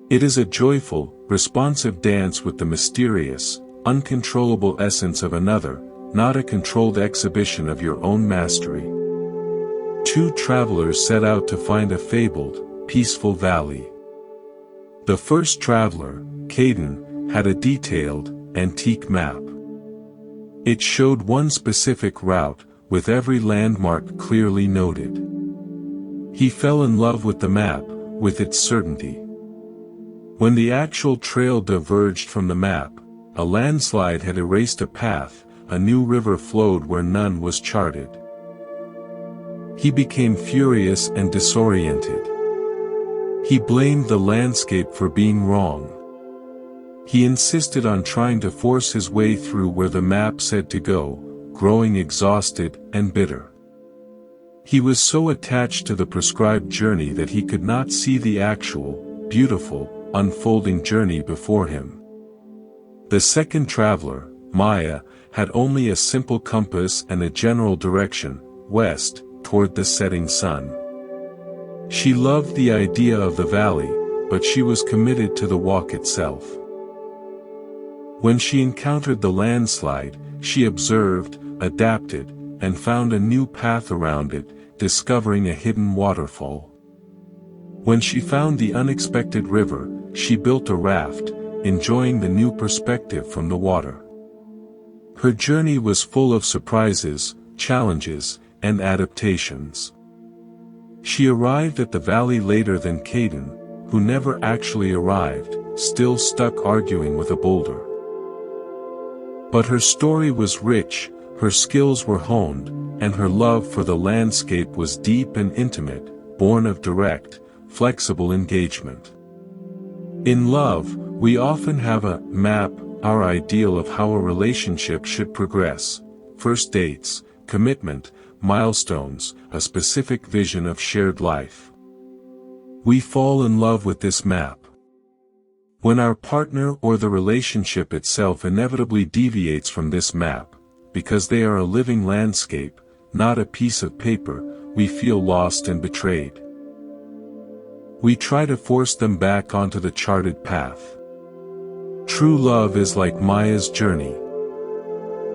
It is a joyful, responsive dance with the mysterious, uncontrollable essence of another, not a controlled exhibition of your own mastery. Two travelers set out to find a fabled, peaceful valley. The first traveler, Caden, had a detailed, antique map. It showed one specific route, with every landmark clearly noted. He fell in love with the map, with its certainty. When the actual trail diverged from the map, a landslide had erased a path, a new river flowed where none was charted. He became furious and disoriented. He blamed the landscape for being wrong. He insisted on trying to force his way through where the map said to go, growing exhausted and bitter. He was so attached to the prescribed journey that he could not see the actual, beautiful, unfolding journey before him. The second traveler, Maya, had only a simple compass and a general direction, west, toward the setting sun. She loved the idea of the valley, but she was committed to the walk itself. When she encountered the landslide, she observed, adapted, and found a new path around it, discovering a hidden waterfall. When she found the unexpected river, she built a raft, enjoying the new perspective from the water. Her journey was full of surprises, challenges, and adaptations. She arrived at the valley later than Caden, who never actually arrived, still stuck arguing with a boulder. But her story was rich, her skills were honed, and her love for the landscape was deep and intimate, born of direct, flexible engagement. In love, we often have a map, our ideal of how a relationship should progress, first dates, commitment, milestones, a specific vision of shared life. We fall in love with this map. When our partner or the relationship itself inevitably deviates from this map, because they are a living landscape, not a piece of paper, we feel lost and betrayed. We try to force them back onto the charted path. True love is like Maya's journey.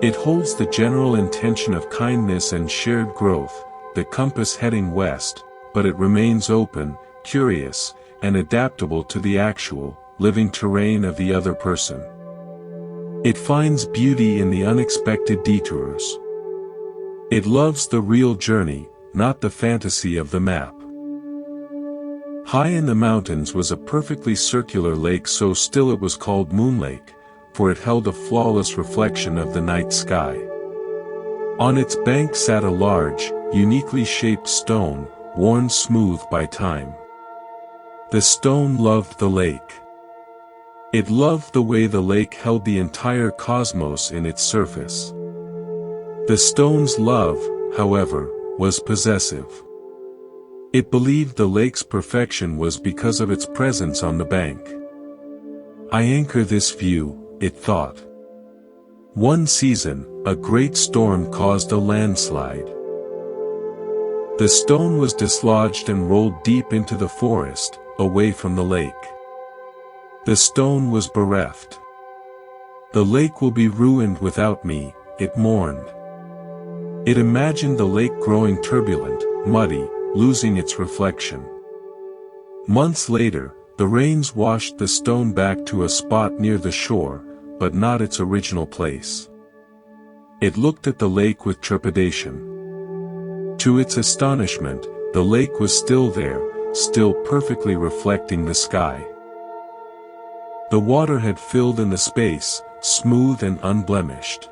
It holds the general intention of kindness and shared growth, the compass heading west, but it remains open, curious, and adaptable to the actual, living terrain of the other person. It finds beauty in the unexpected detours. It loves the real journey, not the fantasy of the map. High in the mountains was a perfectly circular lake, so still it was called Moon Lake, for it held a flawless reflection of the night sky. On its bank sat a large, uniquely shaped stone, worn smooth by time. The stone loved the lake. It loved the way the lake held the entire cosmos in its surface. The stone's love, however, was possessive. It believed the lake's perfection was because of its presence on the bank. I anchor this view, it thought. One season, a great storm caused a landslide. The stone was dislodged and rolled deep into the forest, away from the lake. The stone was bereft. The lake will be ruined without me, it mourned. It imagined the lake growing turbulent, muddy, losing its reflection. Months later, the rains washed the stone back to a spot near the shore, but not its original place. It looked at the lake with trepidation. To its astonishment, the lake was still there, still perfectly reflecting the sky. The water had filled in the space, smooth and unblemished.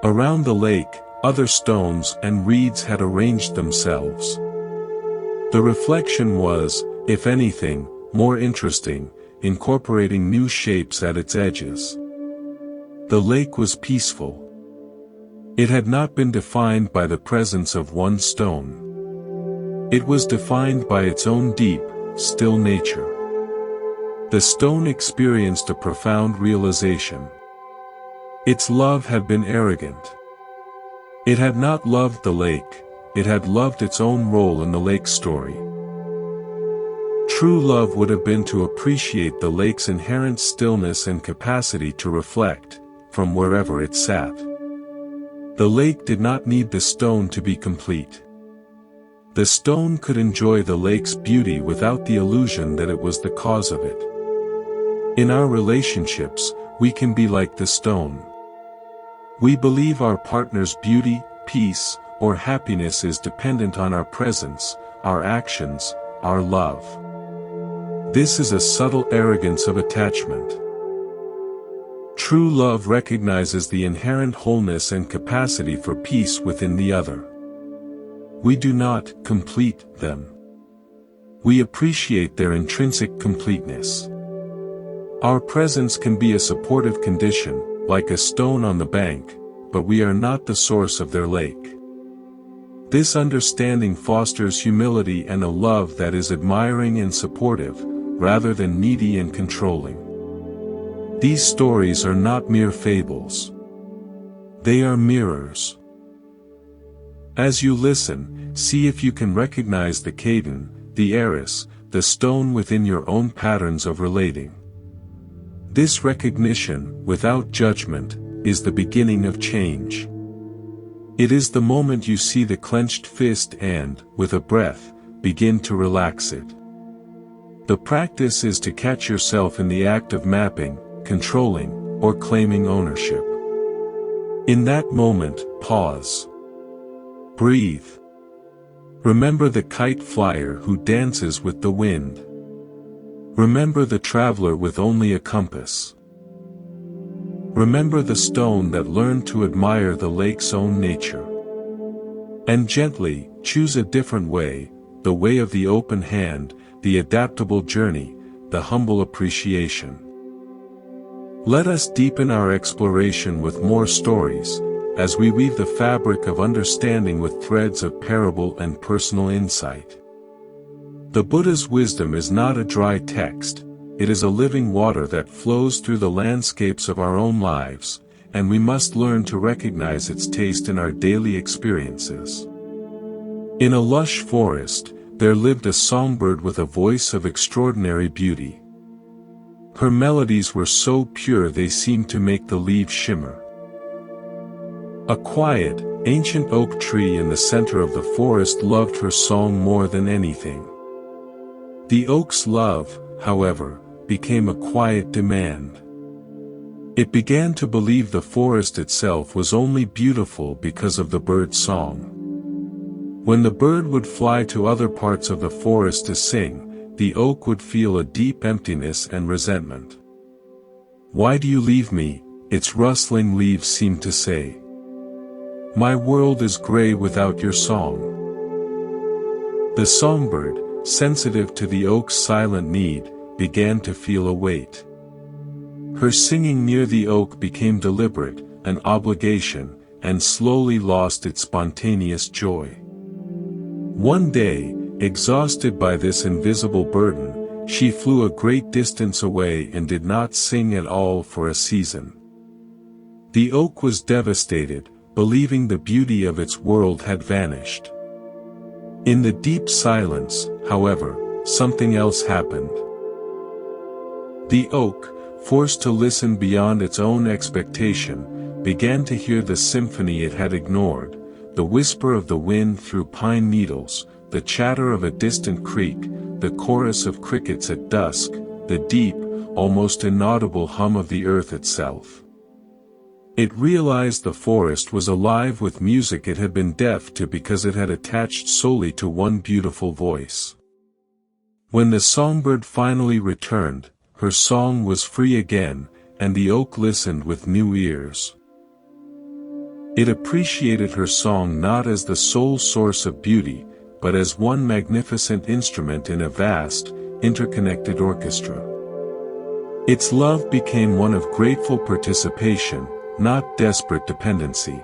Around the lake, other stones and reeds had arranged themselves. The reflection was, if anything, more interesting, incorporating new shapes at its edges. The lake was peaceful. It had not been defined by the presence of one stone. It was defined by its own deep, still nature. The stone experienced a profound realization. Its love had been arrogant. It had not loved the lake, it had loved its own role in the lake's story. True love would have been to appreciate the lake's inherent stillness and capacity to reflect, from wherever it sat. The lake did not need the stone to be complete. The stone could enjoy the lake's beauty without the illusion that it was the cause of it. In our relationships, we can be like the stone. We believe our partner's beauty, peace, or happiness is dependent on our presence, our actions, our love. This is a subtle arrogance of attachment. True love recognizes the inherent wholeness and capacity for peace within the other. We do not complete them. We appreciate their intrinsic completeness. Our presence can be a supportive condition, like a stone on the bank, but we are not the source of their lake. This understanding fosters humility and a love that is admiring and supportive, rather than needy and controlling. These stories are not mere fables. They are mirrors. As you listen, see if you can recognize the Caden, the Eris, the stone within your own patterns of relating. This recognition, without judgment, is the beginning of change. It is the moment you see the clenched fist and, with a breath, begin to relax it. The practice is to catch yourself in the act of mapping, controlling, or claiming ownership. In that moment, pause. Breathe. Remember the kite flyer who dances with the wind. Remember the traveler with only a compass. Remember the stone that learned to admire the lake's own nature. And gently, choose a different way, the way of the open hand, the adaptable journey, the humble appreciation. Let us deepen our exploration with more stories, as we weave the fabric of understanding with threads of parable and personal insight. The Buddha's wisdom is not a dry text, it is a living water that flows through the landscapes of our own lives, and we must learn to recognize its taste in our daily experiences. In a lush forest, there lived a songbird with a voice of extraordinary beauty. Her melodies were so pure they seemed to make the leaves shimmer. A quiet, ancient oak tree in the center of the forest loved her song more than anything. The oak's love, however, became a quiet demand. It began to believe the forest itself was only beautiful because of the bird's song. When the bird would fly to other parts of the forest to sing, the oak would feel a deep emptiness and resentment. "Why do you leave me?" its rustling leaves seemed to say. "My world is gray without your song." The songbird, sensitive to the oak's silent need, began to feel a weight. Her singing near the oak became deliberate, an obligation, and slowly lost its spontaneous joy. One day, exhausted by this invisible burden, she flew a great distance away and did not sing at all for a season. The oak was devastated, believing the beauty of its world had vanished. In the deep silence, however, something else happened. The oak, forced to listen beyond its own expectation, began to hear the symphony it had ignored, the whisper of the wind through pine needles, the chatter of a distant creek, the chorus of crickets at dusk, the deep, almost inaudible hum of the earth itself. It realized the forest was alive with music it had been deaf to because it had attached solely to one beautiful voice. When the songbird finally returned, her song was free again, and the oak listened with new ears. It appreciated her song not as the sole source of beauty, but as one magnificent instrument in a vast, interconnected orchestra. Its love became one of grateful participation, not desperate dependency.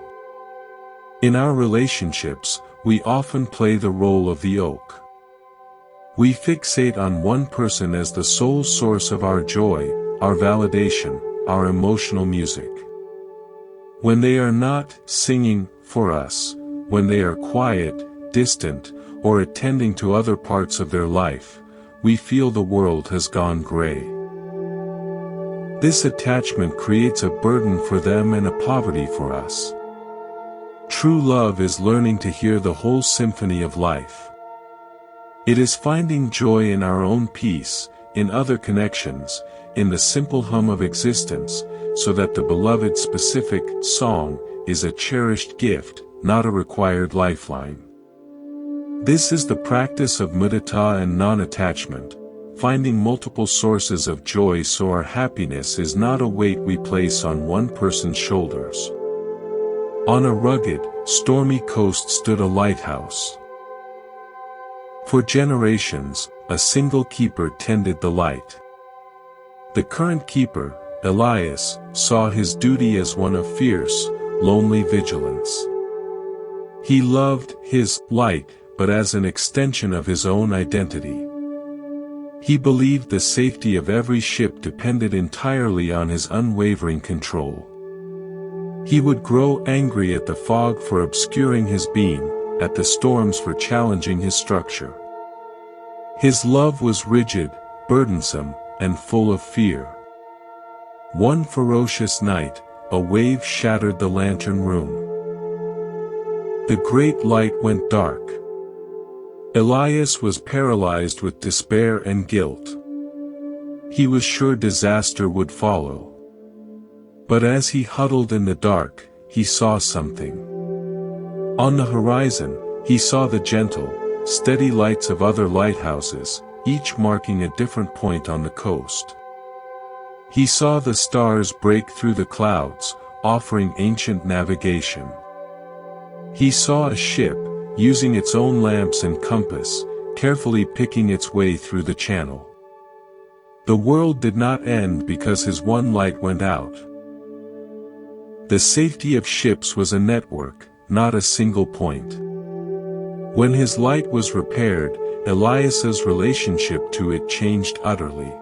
In our relationships, we often play the role of the oak. We fixate on one person as the sole source of our joy, our validation, our emotional music. When they are not singing for us, when they are quiet, distant, or attending to other parts of their life, we feel the world has gone gray. This attachment creates a burden for them and a poverty for us. True love is learning to hear the whole symphony of life. It is finding joy in our own peace, in other connections, in the simple hum of existence, so that the beloved specific song is a cherished gift, not a required lifeline. This is the practice of mudita and non-attachment, finding multiple sources of joy so our happiness is not a weight we place on one person's shoulders. On a rugged, stormy coast stood a lighthouse. For generations, a single keeper tended the light. The current keeper, Elias, saw his duty as one of fierce, lonely vigilance. He loved his light, but as an extension of his own identity. He believed the safety of every ship depended entirely on his unwavering control. He would grow angry at the fog for obscuring his beam, at the storms for challenging his structure. His love was rigid, burdensome, and full of fear. One ferocious night, a wave shattered the lantern room. The great light went dark. Elias was paralyzed with despair and guilt. He was sure disaster would follow. But as he huddled in the dark, he saw something. On the horizon, he saw the gentle, steady lights of other lighthouses, each marking a different point on the coast. He saw the stars break through the clouds, offering ancient navigation. He saw a ship, using its own lamps and compass, carefully picking its way through the channel. The world did not end because his one light went out. The safety of ships was a network, not a single point. When his light was repaired, Elias's relationship to it changed utterly.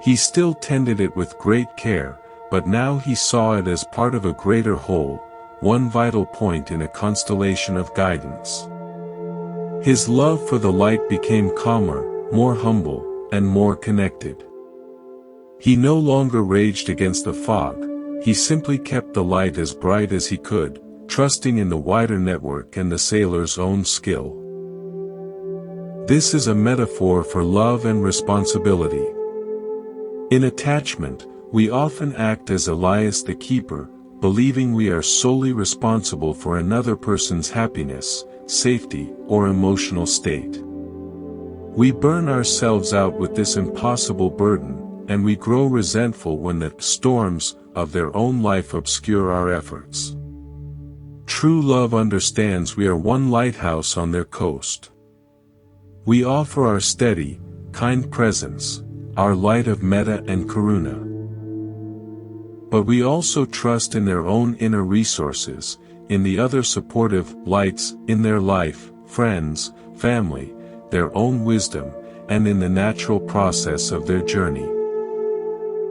He still tended it with great care, but now he saw it as part of a greater whole, one vital point in a constellation of guidance. His love for the light became calmer, more humble, and more connected. He no longer raged against the fog, he simply kept the light as bright as he could, trusting in the wider network and the sailor's own skill. This is a metaphor for love and responsibility. In attachment, we often act as Elias the keeper, believing we are solely responsible for another person's happiness, safety, or emotional state. We burn ourselves out with this impossible burden, and we grow resentful when the storms of their own life obscure our efforts. True love understands we are one lighthouse on their coast. We offer our steady, kind presence, our light of metta and karuna. But we also trust in their own inner resources, in the other supportive lights in their life, friends, family, their own wisdom, and in the natural process of their journey.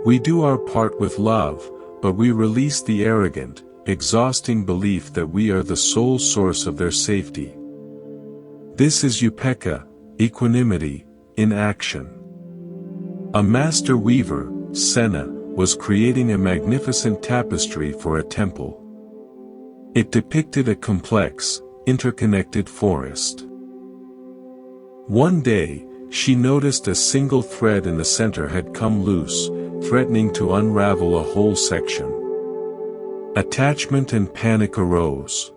We do our part with love, but we release the arrogant, exhausting belief that we are the sole source of their safety. This is upekkha, equanimity, in action. A master weaver, Sena, was creating a magnificent tapestry for a temple. It depicted a complex, interconnected forest. One day, she noticed a single thread in the center had come loose, threatening to unravel a whole section. Attachment and panic arose.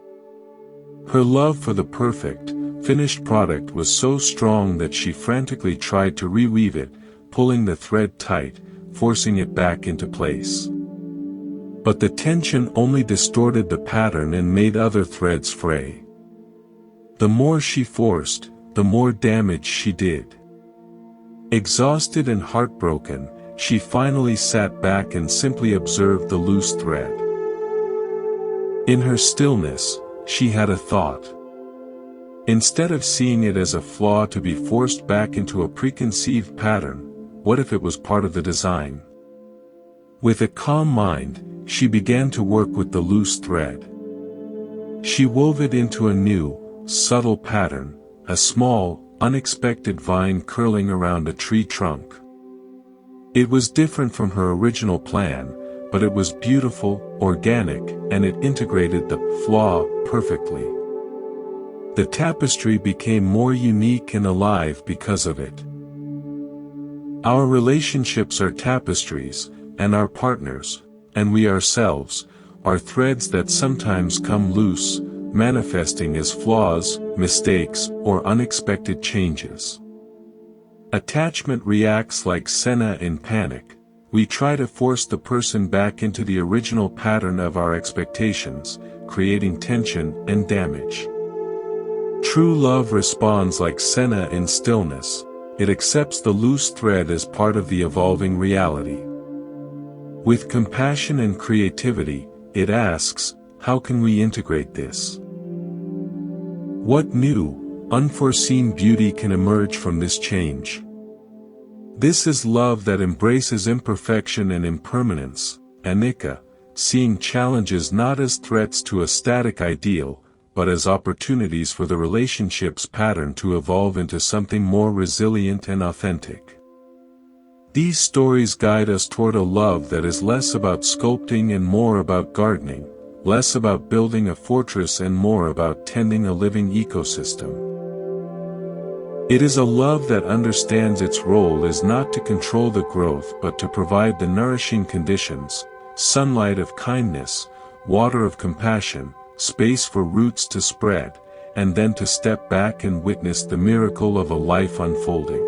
Her love for the perfect, finished product was so strong that she frantically tried to reweave it, pulling the thread tight, forcing it back into place. But the tension only distorted the pattern and made other threads fray. The more she forced, the more damage she did. Exhausted and heartbroken, she finally sat back and simply observed the loose thread. In her stillness, she had a thought. Instead of seeing it as a flaw to be forced back into a preconceived pattern, what if it was part of the design? With a calm mind, she began to work with the loose thread. She wove it into a new, subtle pattern, a small, unexpected vine curling around a tree trunk. It was different from her original plan, but it was beautiful, organic, and it integrated the flaw perfectly. The tapestry became more unique and alive because of it. Our relationships are tapestries, and our partners, and we ourselves, are threads that sometimes come loose, manifesting as flaws, mistakes, or unexpected changes. Attachment reacts like Sena in panic. We try to force the person back into the original pattern of our expectations, creating tension and damage. True love responds like Sena in stillness. It accepts the loose thread as part of the evolving reality. With compassion and creativity, it asks, how can we integrate this? What new, unforeseen beauty can emerge from this change? This is love that embraces imperfection and impermanence, anicca, seeing challenges not as threats to a static ideal, but as opportunities for the relationship's pattern to evolve into something more resilient and authentic. These stories guide us toward a love that is less about sculpting and more about gardening, less about building a fortress and more about tending a living ecosystem. It is a love that understands its role is not to control the growth but to provide the nourishing conditions, sunlight of kindness, water of compassion, space for roots to spread, and then to step back and witness the miracle of a life unfolding.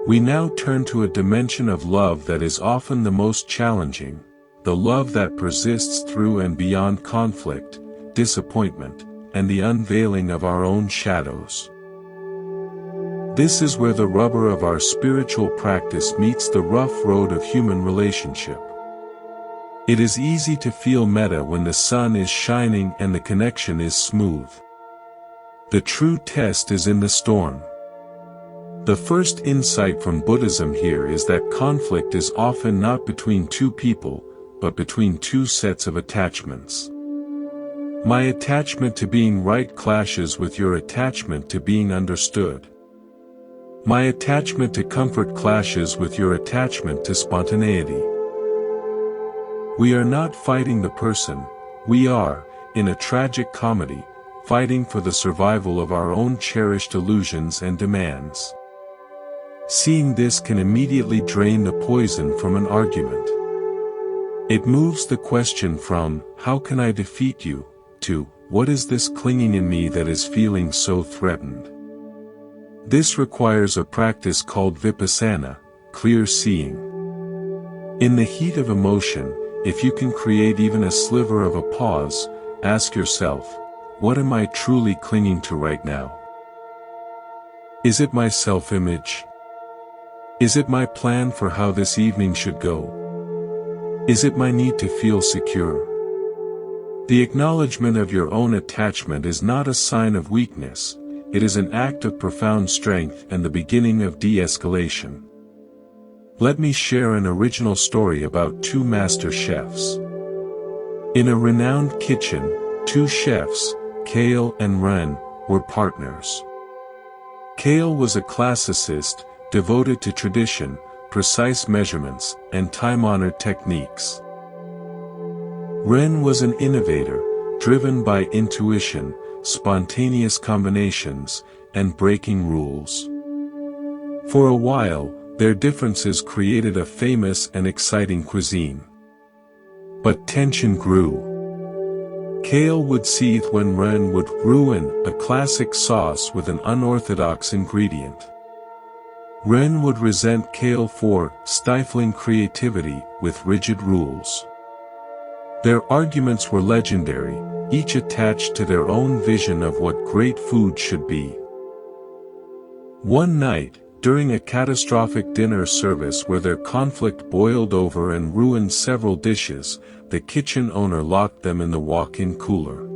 We now turn to a dimension of love that is often the most challenging, the love that persists through and beyond conflict, disappointment, and the unveiling of our own shadows. This is where the rubber of our spiritual practice meets the rough road of human relationship. It is easy to feel metta when the sun is shining and the connection is smooth. The true test is in the storm. The first insight from Buddhism here is that conflict is often not between two people, but between two sets of attachments. My attachment to being right clashes with your attachment to being understood. My attachment to comfort clashes with your attachment to spontaneity. We are not fighting the person, we are, in a tragic comedy, fighting for the survival of our own cherished illusions and demands. Seeing this can immediately drain the poison from an argument. It moves the question from, how can I defeat you, to, what is this clinging in me that is feeling so threatened? This requires a practice called vipassana, clear seeing. In the heat of emotion, if you can create even a sliver of a pause, ask yourself, what am I truly clinging to right now? Is it my self-image? Is it my plan for how this evening should go? Is it my need to feel secure? The acknowledgement of your own attachment is not a sign of weakness, it is an act of profound strength and the beginning of de-escalation. Let me share an original story about two master chefs. In a renowned kitchen, two chefs, Kale and Ren, were partners. Kale was a classicist, devoted to tradition, precise measurements, and time-honored techniques. Ren was an innovator, driven by intuition, spontaneous combinations, and breaking rules. For a while, their differences created a famous and exciting cuisine. But tension grew. Kale would seethe when Ren would ruin a classic sauce with an unorthodox ingredient. Ren would resent Kale for stifling creativity with rigid rules. Their arguments were legendary, each attached to their own vision of what great food should be. One night, during a catastrophic dinner service where their conflict boiled over and ruined several dishes, the kitchen owner locked them in the walk-in cooler.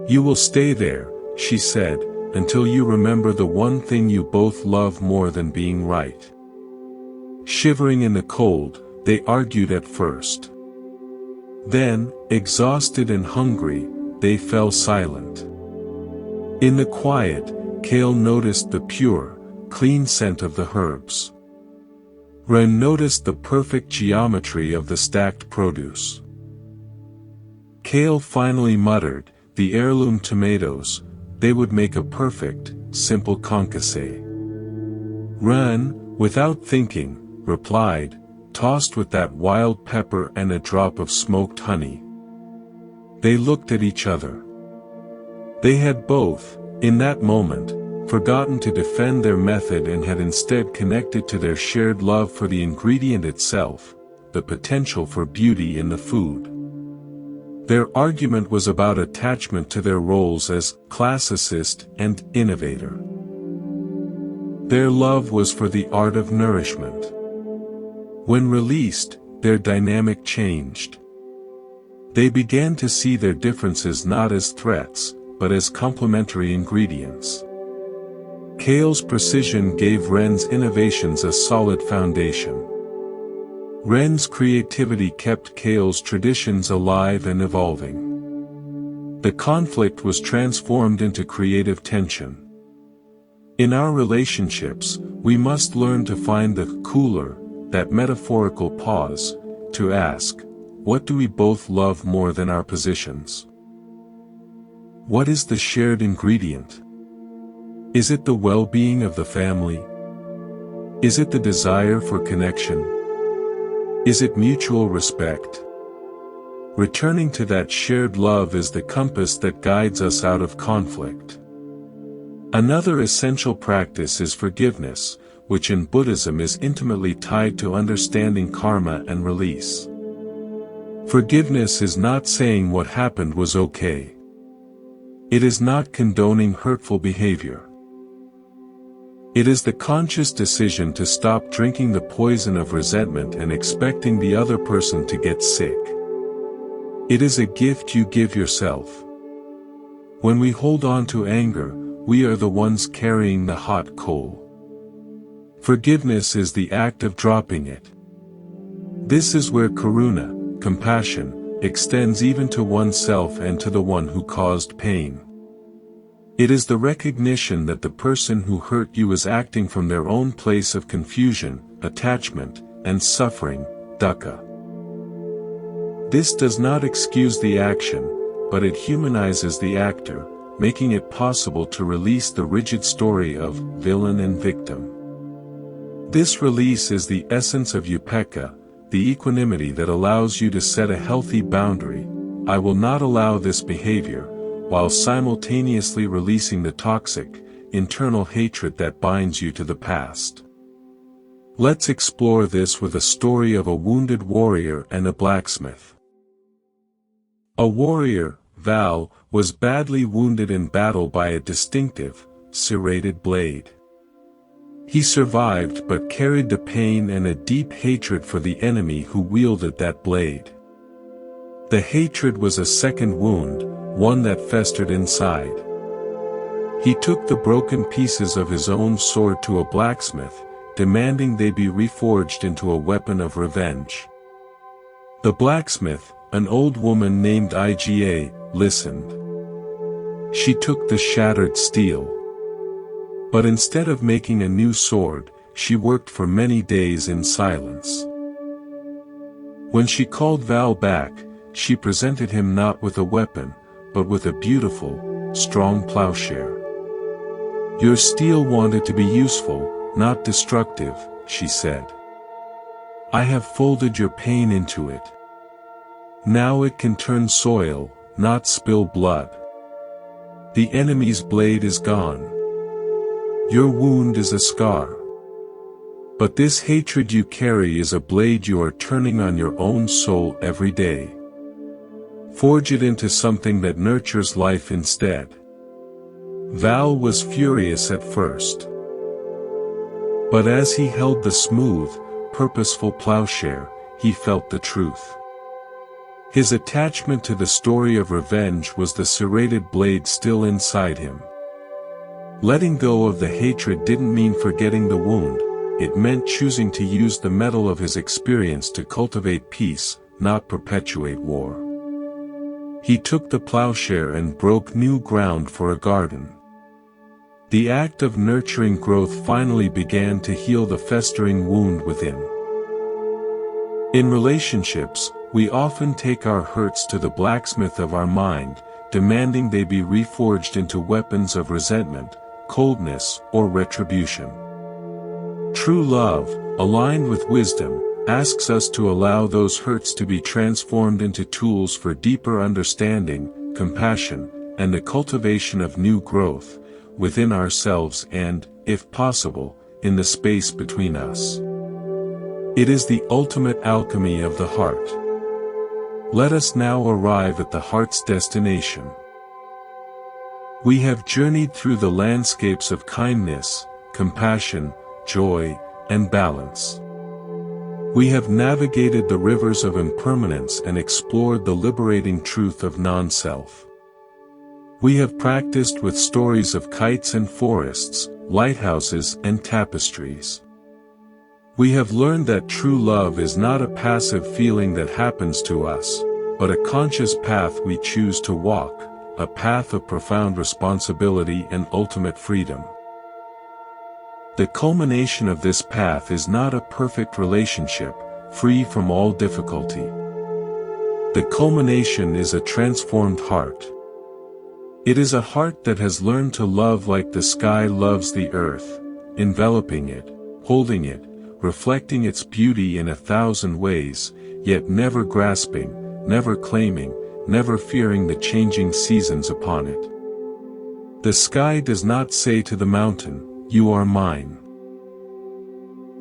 "You will stay there," she said, "until you remember the one thing you both love more than being right." Shivering in the cold, they argued at first. Then, exhausted and hungry, they fell silent. In the quiet, Kale noticed the pure, clean scent of the herbs. Ren noticed the perfect geometry of the stacked produce. Kale finally muttered, "The heirloom tomatoes, they would make a perfect, simple concassé." Ren, without thinking, replied, "Tossed with that wild pepper and a drop of smoked honey." They looked at each other. They had both, in that moment, forgotten to defend their method and had instead connected to their shared love for the ingredient itself, the potential for beauty in the food. Their argument was about attachment to their roles as classicist and innovator. Their love was for the art of nourishment. When released, their dynamic changed. They began to see their differences not as threats, but as complementary ingredients. Kale's precision gave Ren's innovations a solid foundation. Ren's creativity kept Kale's traditions alive and evolving. The conflict was transformed into creative tension. In our relationships, we must learn to find the cooler, that metaphorical pause, to ask, what do we both love more than our positions? What is the shared ingredient? Is it the well-being of the family? Is it the desire for connection? Is it mutual respect? Returning to that shared love is the compass that guides us out of conflict. Another essential practice is forgiveness, which in Buddhism is intimately tied to understanding karma and release. Forgiveness is not saying what happened was okay. It is not condoning hurtful behavior. It is the conscious decision to stop drinking the poison of resentment and expecting the other person to get sick. It is a gift you give yourself. When we hold on to anger, we are the ones carrying the hot coal. Forgiveness is the act of dropping it. This is where karuna, compassion, extends even to oneself and to the one who caused pain. It is the recognition that the person who hurt you is acting from their own place of confusion, attachment, and suffering, dukkha. This does not excuse the action, but it humanizes the actor, making it possible to release the rigid story of villain and victim. This release is the essence of upekkha, the equanimity that allows you to set a healthy boundary. I will not allow this behavior, while simultaneously releasing the toxic, internal hatred that binds you to the past. Let's explore this with a story of a wounded warrior and a blacksmith. A warrior, Val, was badly wounded in battle by a distinctive, serrated blade. He survived but carried the pain and a deep hatred for the enemy who wielded that blade. The hatred was a second wound, one that festered inside. He took the broken pieces of his own sword to a blacksmith, demanding they be reforged into a weapon of revenge. The blacksmith, an old woman named Iga, listened. She took the shattered steel. But instead of making a new sword, she worked for many days in silence. When she called Val back, she presented him not with a weapon, but with a beautiful, strong plowshare. Your steel wanted to be useful, not destructive, she said. I have folded your pain into it. Now it can turn soil, not spill blood. The enemy's blade is gone. Your wound is a scar. But this hatred you carry is a blade you are turning on your own soul every day. Forge it into something that nurtures life instead. Val was furious at first. But as he held the smooth, purposeful plowshare, he felt the truth. His attachment to the story of revenge was the serrated blade still inside him. Letting go of the hatred didn't mean forgetting the wound. It meant choosing to use the metal of his experience to cultivate peace, not perpetuate war. He took the plowshare and broke new ground for a garden. The act of nurturing growth finally began to heal the festering wound within. In relationships, we often take our hurts to the blacksmith of our mind, demanding they be reforged into weapons of resentment, coldness, or retribution. True love, aligned with wisdom, asks us to allow those hurts to be transformed into tools for deeper understanding, compassion, and the cultivation of new growth, within ourselves and, if possible, in the space between us. It is the ultimate alchemy of the heart. Let us now arrive at the heart's destination. We have journeyed through the landscapes of kindness, compassion, joy, and balance. We have navigated the rivers of impermanence and explored the liberating truth of non-self. We have practiced with stories of kites and forests, lighthouses and tapestries. We have learned that true love is not a passive feeling that happens to us, but a conscious path we choose to walk, a path of profound responsibility and ultimate freedom. The culmination of this path is not a perfect relationship, free from all difficulty. The culmination is a transformed heart. It is a heart that has learned to love like the sky loves the earth, enveloping it, holding it, reflecting its beauty in 1,000 ways, yet never grasping, never claiming, never fearing the changing seasons upon it. The sky does not say to the mountain, "You are mine."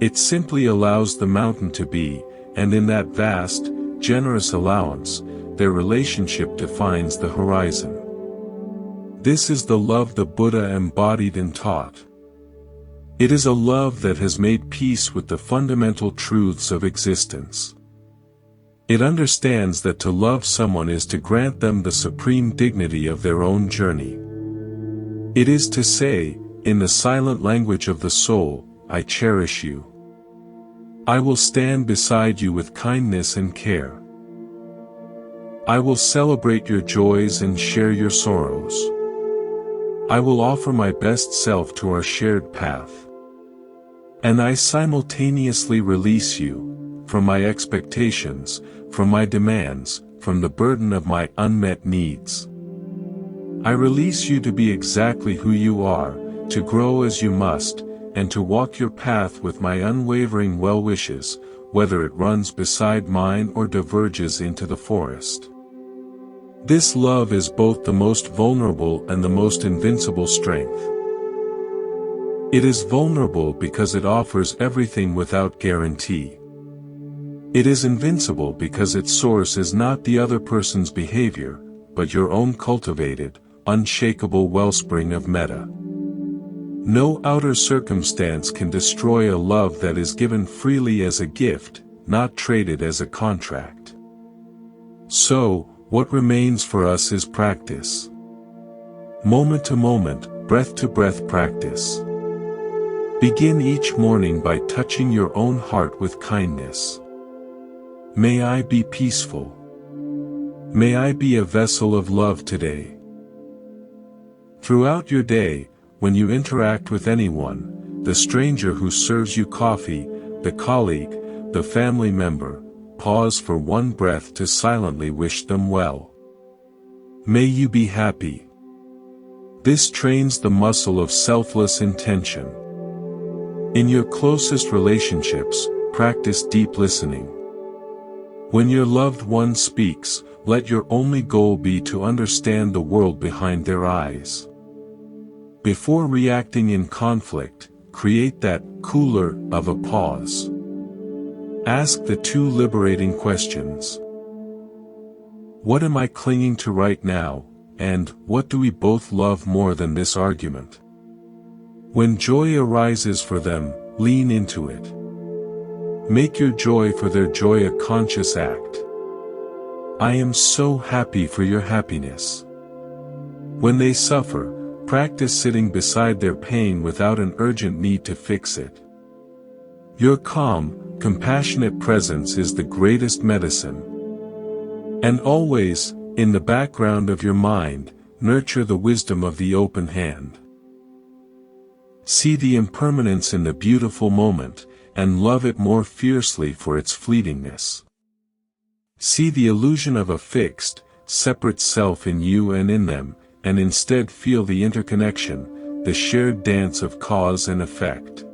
It simply allows the mountain to be, and in that vast, generous allowance, their relationship defines the horizon. This is the love the Buddha embodied and taught. It is a love that has made peace with the fundamental truths of existence. It understands that to love someone is to grant them the supreme dignity of their own journey. It is to say, in the silent language of the soul, I cherish you. I will stand beside you with kindness and care. I will celebrate your joys and share your sorrows. I will offer my best self to our shared path. And I simultaneously release you, from my expectations, from my demands, from the burden of my unmet needs. I release you to be exactly who you are, to grow as you must, and to walk your path with my unwavering well wishes, whether it runs beside mine or diverges into the forest. This love is both the most vulnerable and the most invincible strength. It is vulnerable because it offers everything without guarantee. It is invincible because its source is not the other person's behavior, but your own cultivated, unshakable wellspring of metta. No outer circumstance can destroy a love that is given freely as a gift, not traded as a contract. So, what remains for us is practice. Moment to moment, breath to breath practice. Begin each morning by touching your own heart with kindness. May I be peaceful. May I be a vessel of love today. Throughout your day, when you interact with anyone, the stranger who serves you coffee, the colleague, the family member, pause for one breath to silently wish them well. May you be happy. This trains the muscle of selfless intention. In your closest relationships, practice deep listening. When your loved one speaks, let your only goal be to understand the world behind their eyes. Before reacting in conflict, create that cooler of a pause. Ask the two liberating questions. What am I clinging to right now, and what do we both love more than this argument? When joy arises for them, lean into it. Make your joy for their joy a conscious act. I am so happy for your happiness. When they suffer, practice sitting beside their pain without an urgent need to fix it. Your calm, compassionate presence is the greatest medicine. And always, in the background of your mind, nurture the wisdom of the open hand. See the impermanence in the beautiful moment, and love it more fiercely for its fleetingness. See the illusion of a fixed, separate self in you and in them, and instead feel the interconnection, the shared dance of cause and effect.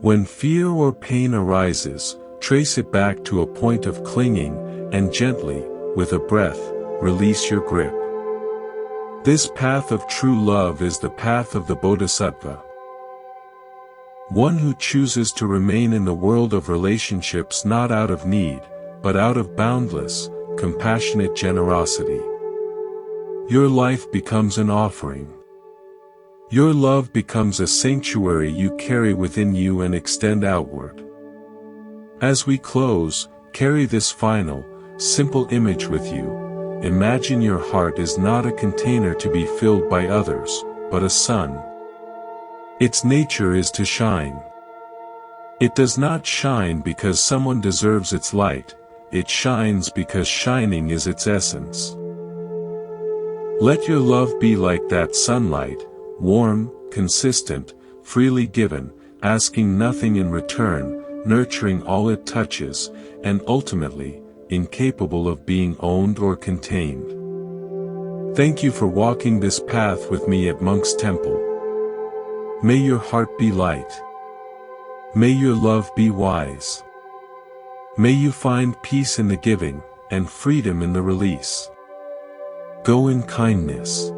When fear or pain arises, trace it back to a point of clinging, and gently, with a breath, release your grip. This path of true love is the path of the Bodhisattva. One who chooses to remain in the world of relationships not out of need, but out of boundless, compassionate generosity. Your life becomes an offering. Your love becomes a sanctuary you carry within you and extend outward. As we close, carry this final, simple image with you. Imagine your heart is not a container to be filled by others, but a sun. Its nature is to shine. It does not shine because someone deserves its light, it shines because shining is its essence. Let your love be like that sunlight, warm, consistent, freely given, asking nothing in return, nurturing all it touches, and ultimately, incapable of being owned or contained. Thank you for walking this path with me at Monk's Temple. May your heart be light. May your love be wise. May you find peace in the giving, and freedom in the release. Go in kindness.